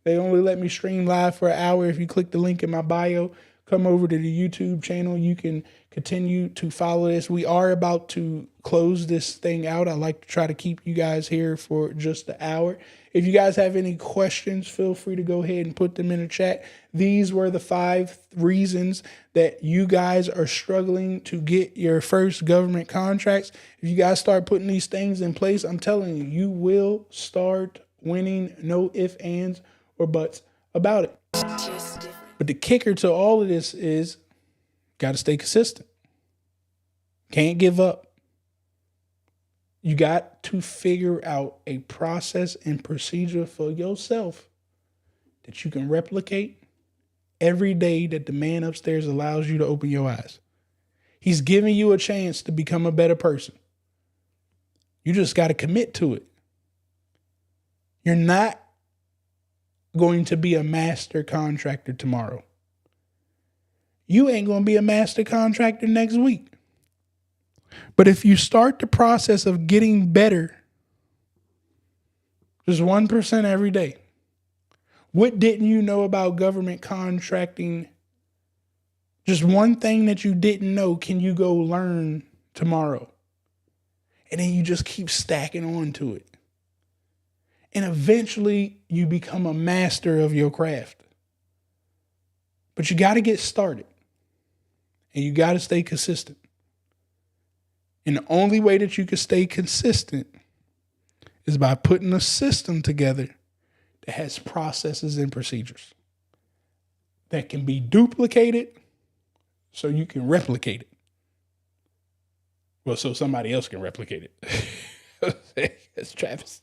They only let me stream live for an hour. If you click the link in my bio, come over to the YouTube channel. You can continue to follow this. We are about to close this thing out. I like to try to keep you guys here for just an hour. If you guys have any questions, feel free to go ahead and put them in the chat. These were the 5 reasons that you guys are struggling to get your first government contracts. If you guys start putting these things in place, I'm telling you, you will start winning. No ifs, ands, or buts about it. But the kicker to all of this is got to stay consistent. Can't give up. You got to figure out a process and procedure for yourself that you can replicate every day that the man upstairs allows you to open your eyes. He's giving you a chance to become a better person. You just got to commit to it. You're not going to be a master contractor tomorrow. You ain't going to be a master contractor next week. But if you start the process of getting better, just 1% every day, what didn't you know about government contracting? Just one thing that you didn't know, can you go learn tomorrow? And then you just keep stacking on to it. And eventually you become a master of your craft. But you got to get started. And you got to stay consistent. And the only way that you can stay consistent is by putting a system together that has processes and procedures that can be duplicated so you can replicate it. Well, so somebody else can replicate it. That's Travis.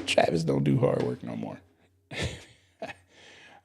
Travis don't do hard work no more.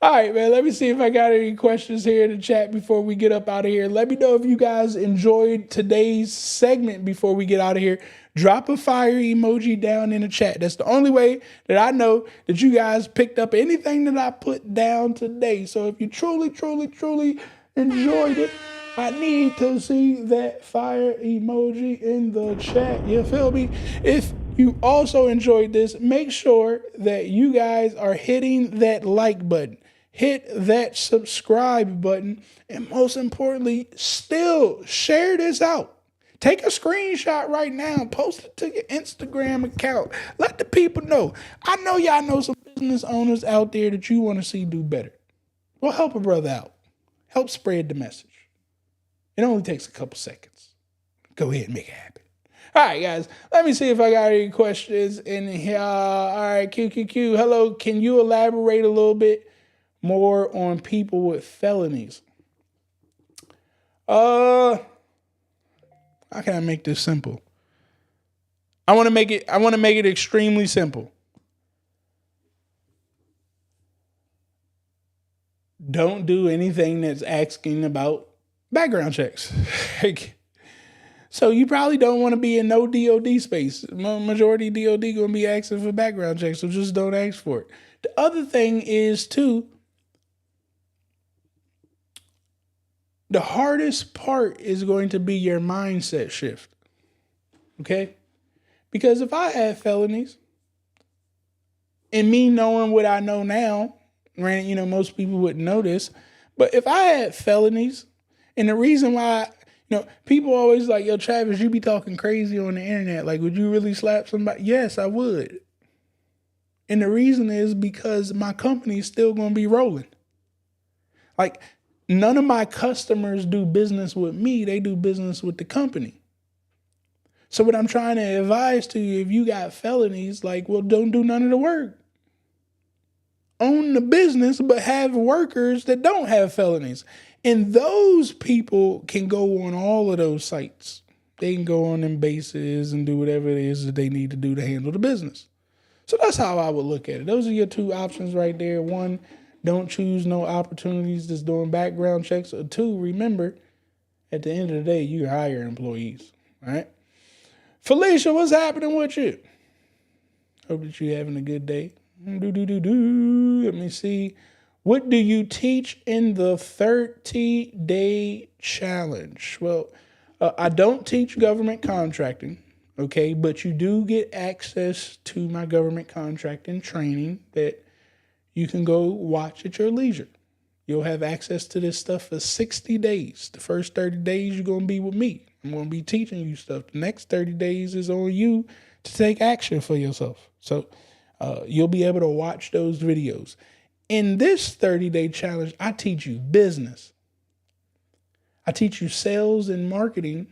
All right, man, let me see if I got any questions here in the chat before we get up out of here. Let me know if you guys enjoyed today's segment before we get out of here. Drop a fire emoji down in the chat. That's the only way that I know that you guys picked up anything that I put down today. So if you truly, truly, truly enjoyed it, I need to see that fire emoji in the chat. You feel me? If you also enjoyed this, make sure that you guys are hitting that like button. Hit that subscribe button. And most importantly, still share this out. Take a screenshot right now. Post it to your Instagram account. Let the people know. I know y'all know some business owners out there that you want to see do better. Well, help a brother out. Help spread the message. It only takes a couple seconds. Go ahead and make it happen. All right, guys. Let me see if I got any questions in here. All right, QQQ. Hello. Can you elaborate a little bit more on people with felonies? How can I make this simple? I want to make it extremely simple. Don't do anything that's asking about background checks. So you probably don't want to be in no DOD space. Majority DOD going to be asking for background checks, so just don't ask for it. The other thing is, too, the hardest part is going to be your mindset shift, okay? Because if I had felonies, and me knowing what I know now, granted, most people wouldn't know this, but if I had felonies, and the reason why, people always like, yo, Travis, you be talking crazy on the internet. Like, would you really slap somebody? Yes, I would. And the reason is because my company is still going to be rolling. Like, none of my customers do business with me. They do business with the company. So what I'm trying to advise to you, if you got felonies, don't do none of the work. Own the business, but have workers that don't have felonies. And those people can go on all of those sites. They can go on them bases and do whatever it is that they need to do to handle the business. So that's how I would look at it. Those are your two options right there. One, don't choose no opportunities that's doing background checks. Or two, remember, at the end of the day, you hire employees. All right? Felicia, what's happening with you? Hope that you're having a good day. Let me see. What do you teach in the 30-day challenge? Well, I don't teach government contracting. Okay, but you do get access to my government contracting training that you can go watch at your leisure. You'll have access to this stuff for 60 days. The first 30 days, you're going to be with me. I'm going to be teaching you stuff. The next 30 days is on you to take action for yourself. So you'll be able to watch those videos. In this 30-day challenge, I teach you business. I teach you sales and marketing.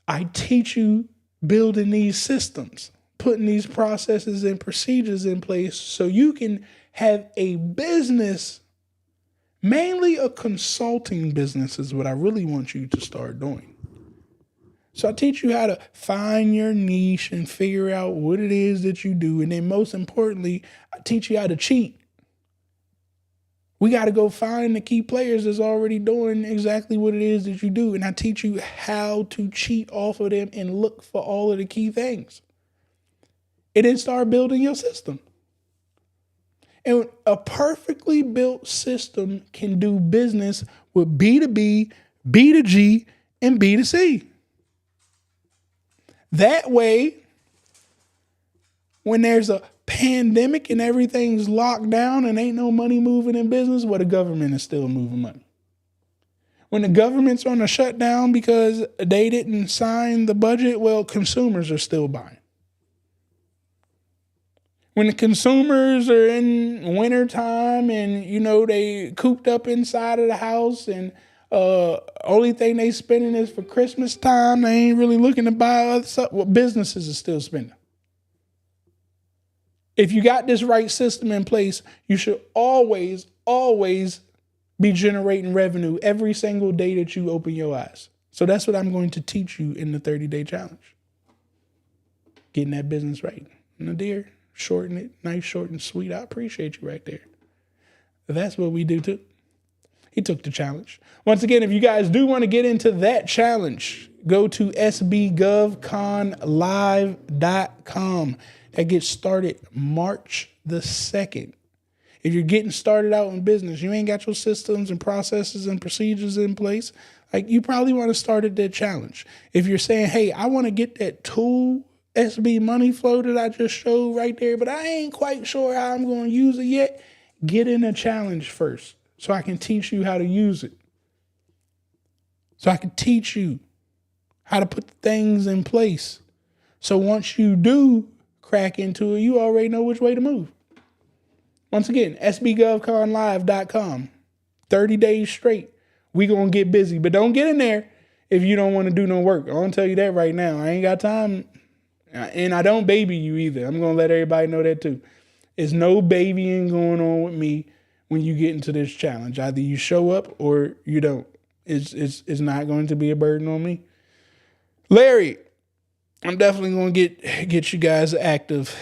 I teach you building these systems, putting these processes and procedures in place so you can have a business, mainly a consulting business is what I really want you to start doing. So I teach you how to find your niche and figure out what it is that you do. And then most importantly, I teach you how to cheat. We got to go find the key players that's already doing exactly what it is that you do. And I teach you how to cheat off of them and look for all of the key things. And then start building your system. And a perfectly built system can do business with B2B, B2G, and B2C. That way, when there's a pandemic and everything's locked down and ain't no money moving in business, the government is still moving money. When the government's on a shutdown because they didn't sign the budget, consumers are still buying. When the consumers are in wintertime and, they cooped up inside of the house and only thing they spending is for Christmas time, they ain't really looking to buy other stuff. Businesses are still spending. If you got this right system in place, you should always be generating revenue every single day that you open your eyes. So that's what I'm going to teach you in the 30-day challenge. Getting that business right. Nadir, shorten it, nice, short, and sweet. I appreciate you right there. That's what we do too. He took the challenge. Once again, if you guys do want to get into that challenge, go to sbgovconlive.com. That gets started March the 2nd. If you're getting started out in business, you ain't got your systems and processes and procedures in place, like you probably want to start at that challenge. If you're saying, hey, I want to get that tool SB money flow that I just showed right there, but I ain't quite sure how I'm going to use it yet, get in a challenge first so I can teach you how to use it. So I can teach you how to put things in place. So once you do crack into it, you already know which way to move. Once again, sbgovconlive.com. 30 days straight. We going to get busy, but don't get in there if you don't want to do no work. I want to tell you that right now. I ain't got time. And I don't baby you either. I'm going to let everybody know that too. There's no babying going on with me when you get into this challenge. Either you show up or you don't. It's not going to be a burden on me. Larry, I'm definitely going to get you guys active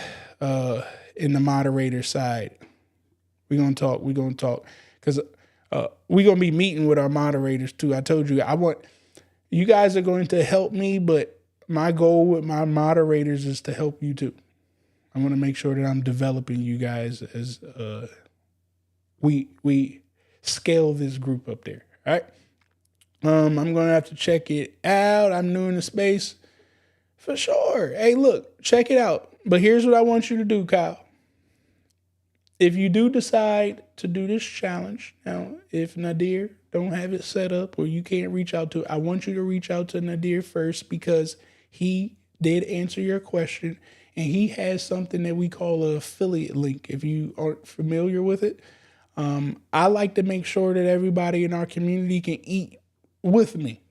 in the moderator side. We're going to talk. Because we're going to be meeting with our moderators too. I told you, you guys are going to help me, but my goal with my moderators is to help you too. I want to make sure that I'm developing you guys as we scale this group up there. All right. I'm going to have to check it out. I'm new in the space for sure. Hey, look, check it out. But here's what I want you to do, Kyle. If you do decide to do this challenge, now, if Nadir don't have it set up or you can't reach out to it, I want you to reach out to Nadir first because he did answer your question and he has something that we call an affiliate link. If you aren't familiar with it, I like to make sure that everybody in our community can eat with me.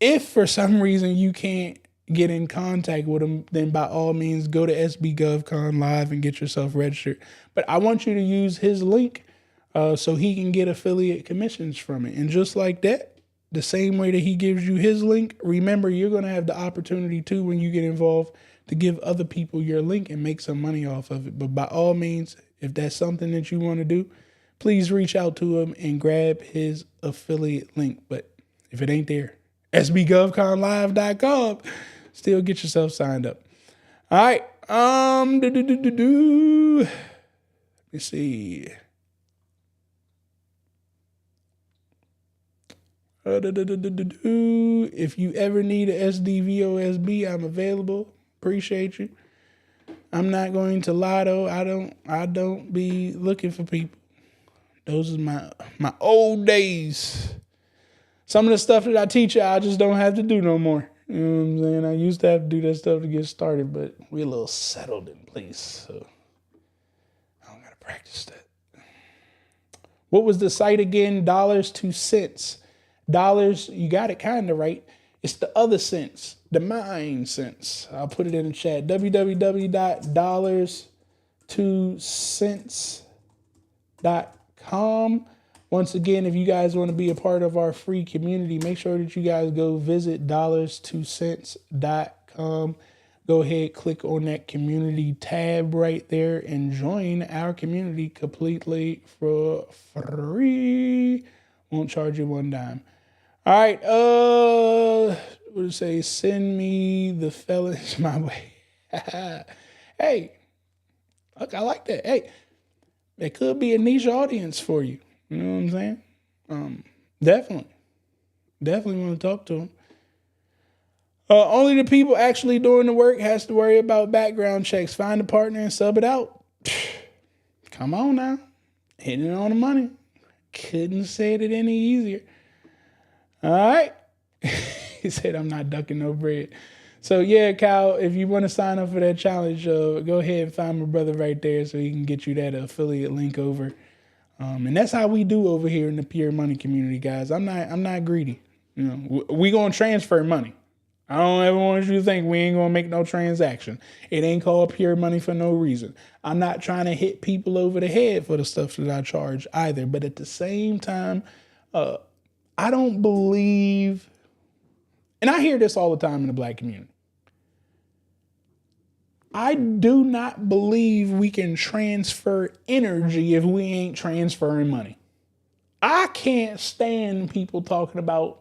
If for some reason you can't get in contact with him, then by all means go to SBGovCon Live and get yourself registered. But I want you to use his link so he can get affiliate commissions from it. And just like that, the same way that he gives you his link, remember you're going to have the opportunity too when you get involved to give other people your link and make some money off of it. But by all means, if that's something that you want to do, please reach out to him and grab his affiliate link. But if it ain't there, sbgovconlive.com. Still get yourself signed up. All right. Let me see. If you ever need a SDVOSB, I'm available. Appreciate you. I'm not going to lie though. I don't be looking for people. Those are my old days. Some of the stuff that I teach you, I just don't have to do no more. You know what I'm saying? I used to have to do that stuff to get started, but we're a little settled in place, so I don't gotta practice that. What was the site again? Dollars to cents. Dollars, you got it kind of right. It's the other cents, the mind sense. I'll put it in the chat. www.dollarstocents.com. Once again, if you guys want to be a part of our free community, make sure that you guys go visit dollarstocents.com. Go ahead, click on that community tab right there and join our community completely for free. Won't charge you one dime. All right. What do you say? Send me the fellas my way. Hey, look, I like that. Hey, there could be a niche audience for you. You know what I'm saying? Definitely want to talk to them. Only the people actually doing the work has to worry about background checks. Find a partner and sub it out. Come on now. Hitting it on the money. Couldn't say it any easier. All right. He said, I'm not ducking no bread. So yeah, Kyle, if you want to sign up for that challenge, go ahead and find my brother right there so he can get you that affiliate link over. And that's how we do over here in the Pure Money community, guys. I'm not greedy. You know, we gonna transfer money. I don't ever want you to think we ain't gonna make no transaction. It ain't called pure money for no reason. I'm not trying to hit people over the head for the stuff that I charge either. But at the same time, I don't believe, and I hear this all the time in the black community. I do not believe we can transfer energy if we ain't transferring money. I can't stand people talking about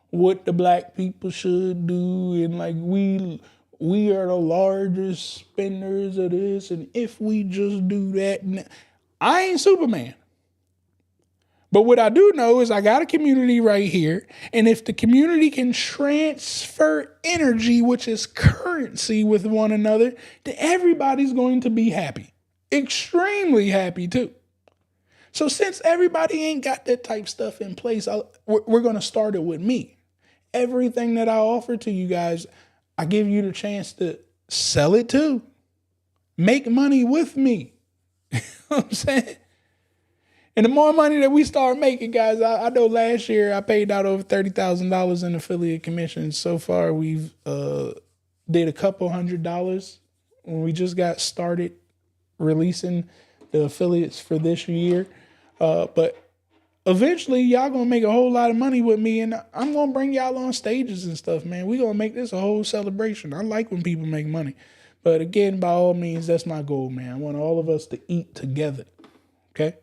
what the black people should do and like we are the largest spenders of this and if we just do that. I ain't Superman. But what I do know is I got a community right here, and if the community can transfer energy, which is currency, with one another, then everybody's going to be happy. Extremely happy too. So since everybody ain't got that type stuff in place, we're going to start it with me. Everything that I offer to you guys, I give you the chance to sell it too. Make money with me. You know what I'm saying? And the more money that we start making, guys, I know last year I paid out over $30,000 in affiliate commissions. So far, we've did a couple $100 when we just got started releasing the affiliates for this year. But eventually, y'all gonna make a whole lot of money with me, and I'm gonna bring y'all on stages and stuff, man. We gonna make this a whole celebration. I like when people make money. But again, by all means, that's my goal, man. I want all of us to eat together, okay?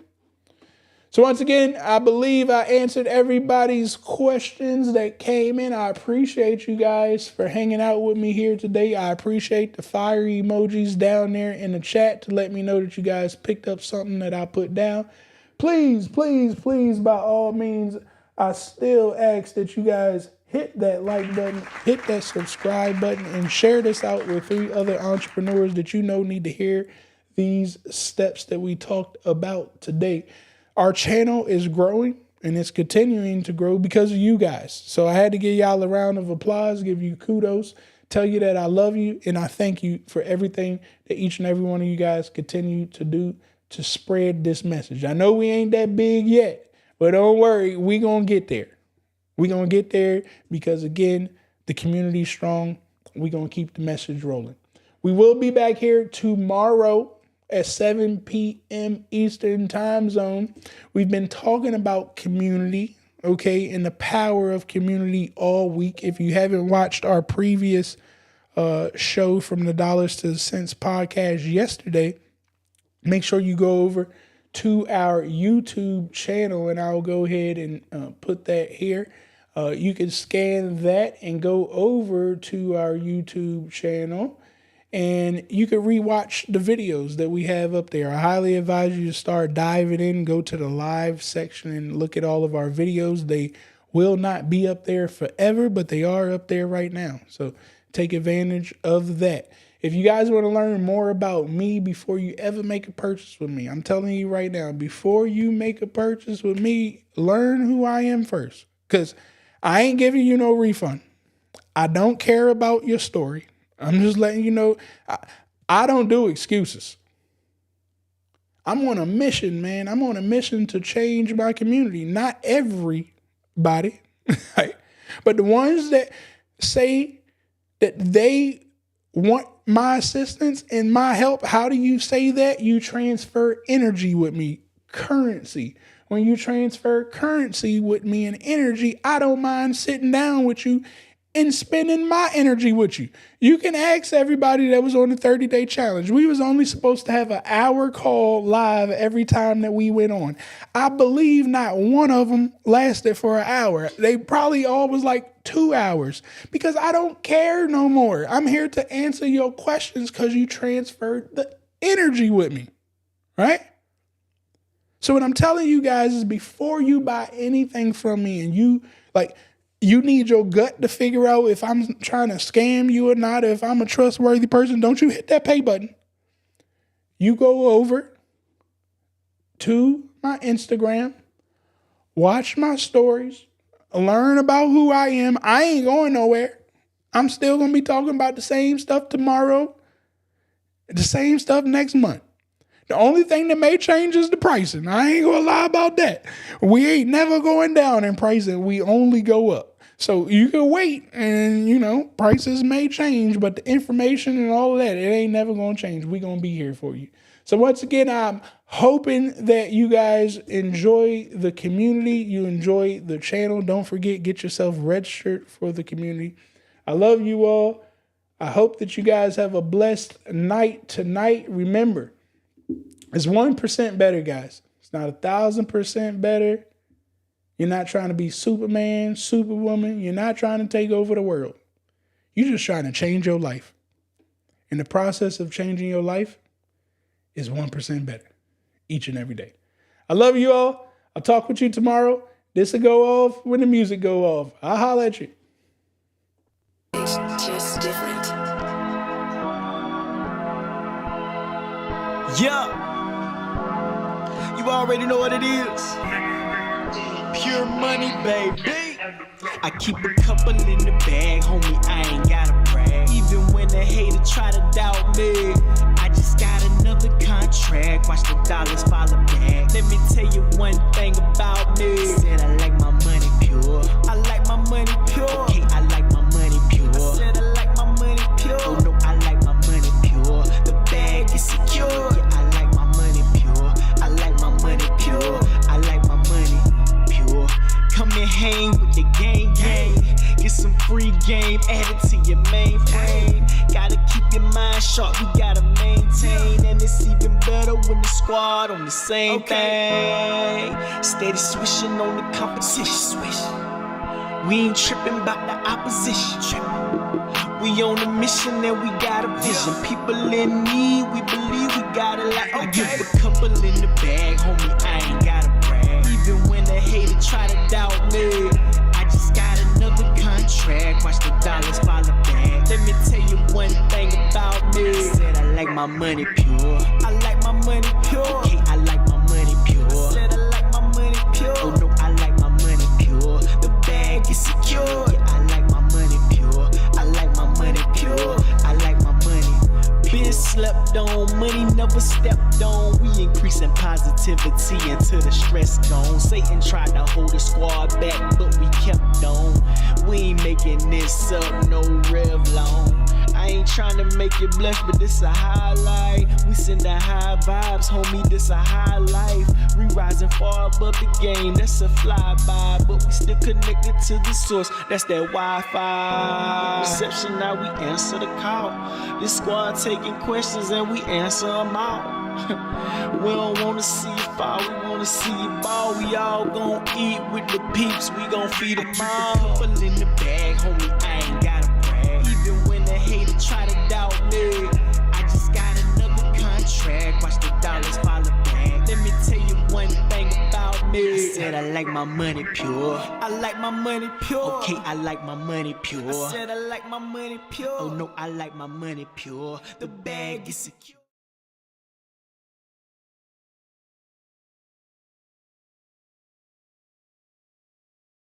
So once again, I believe I answered everybody's questions that came in. I appreciate you guys for hanging out with me here today. I appreciate the fire emojis down there in the chat to let me know that you guys picked up something that I put down. Please, please, please, by all means, I still ask that you guys hit that like button, hit that subscribe button, and share this out with 3 other entrepreneurs that you know need to hear these steps that we talked about today. Our channel is growing, and it's continuing to grow because of you guys. So I had to give y'all a round of applause, give you kudos, tell you that I love you, and I thank you for everything that each and every one of you guys continue to do to spread this message. I know we ain't that big yet, but don't worry, we gonna get there. We gonna get there because, again, the community's strong. We gonna keep the message rolling. We will be back here tomorrow at 7 p.m. Eastern time zone. We've been talking about community, okay, and the power of community all week. If you haven't watched our previous show from the Dollars to the Cents podcast yesterday, make sure you go over to our YouTube channel, and I'll go ahead and put that here. You can scan that and go over to our YouTube channel, and you can rewatch the videos that we have up there. I highly advise you to start diving in, go to the live section and look at all of our videos. They will not be up there forever, but they are up there right now. So take advantage of that. If you guys want to learn more about me before you ever make a purchase with me, I'm telling you right now, before you make a purchase with me, learn who I am first. Because I ain't giving you no refund. I don't care about your story. I'm just letting you know, I don't do excuses. I'm on a mission, man. I'm on a mission to change my community. Not everybody, right? But the ones that say that they want my assistance and my help, how do you say that? You transfer energy with me, currency. When you transfer currency with me and energy, I don't mind sitting down with you and spending my energy with you. You can ask everybody that was on the 30-day challenge. We was only supposed to have an hour call live every time that we went on. I believe not one of them lasted for an hour. They probably all was like 2 hours because I don't care no more. I'm here to answer your questions because you transferred the energy with me, right? So what I'm telling you guys is before you buy anything from me and you need your gut to figure out if I'm trying to scam you or not, or if I'm a trustworthy person, don't you hit that pay button. You go over to my Instagram, watch my stories, learn about who I am. I ain't going nowhere. I'm still going to be talking about the same stuff tomorrow, the same stuff next month. The only thing that may change is the pricing. I ain't going to lie about that. We ain't never going down in pricing. We only go up. So you can wait and, you know, prices may change, but the information and all of that, it ain't never going to change. We're going to be here for you. So once again, I'm hoping that you guys enjoy the community. You enjoy the channel. Don't forget, get yourself registered for the community. I love you all. I hope that you guys have a blessed night tonight. Remember, it's 1% better, guys. It's not 1,000% better. You're not trying to be Superman, Superwoman. You're not trying to take over the world. You're just trying to change your life. And the process of changing your life is 1% better each and every day. I love you all. I'll talk with you tomorrow. This will go off when the music go off. I'll holler at you. It's just different. Yeah, you already know what it is. Pure money, baby. I keep a couple in the bag, homie, I ain't gotta brag. Even when the hater try to doubt me, I just got another contract. Watch the dollars follow back. Let me tell you one thing about me. Said I like my money pure. I like my money pure. Okay, I like my money pure. I said I like my money pure. Oh no, I like my money pure. The bag is secure. Yeah, I like my money pure. I like my money pure. I like my money pure. Come and hang with the gang. Get some free game added to your mainframe. Gotta keep your mind sharp, we gotta maintain. And it's even better when the squad on the same thing. Steady swishing on the competition. We ain't tripping about the opposition. We on a mission and we got a vision. People in need, we believe we got it like I give a couple in the bag, homie, I ain't gotta brag. Even when the hater try to doubt me, I just got another contract. Watch the dollars follow back. Let me tell you one thing about me. Said I like my money pure. I like my money pure. Okay, I like my money pure. Said I like my money pure. Oh no, I like my money pure. The bag is secure. Yeah, I like my money pure. I like my money pure. I like my money. Been slept on, money never stepped on. We increasing positivity until the stress gone. Satan tried to hold the squad back, but we kept on. We ain't making this up, no Revlon. I ain't trying to make you blush, but this a highlight. We send the high vibes, homie, this a high life. We rising far above the game, that's a flyby. But we still connected to the source, that's that Wi-Fi. Reception, now we answer the call. This squad taking questions and we answer them all. We don't wanna see you fall, we wanna see you ball. We all gon' eat with the peeps, we gon' feed them all. Couple in the bag, homie, I ain't gotta brag. Even when the hater try to doubt me, I just got another contract. Watch the dollars follow back. Let me tell you one thing about me. I said I like my money pure. I like my money pure. Okay, I like my money pure. I said I like my money pure. Oh no, I like my money pure. The bag is secure.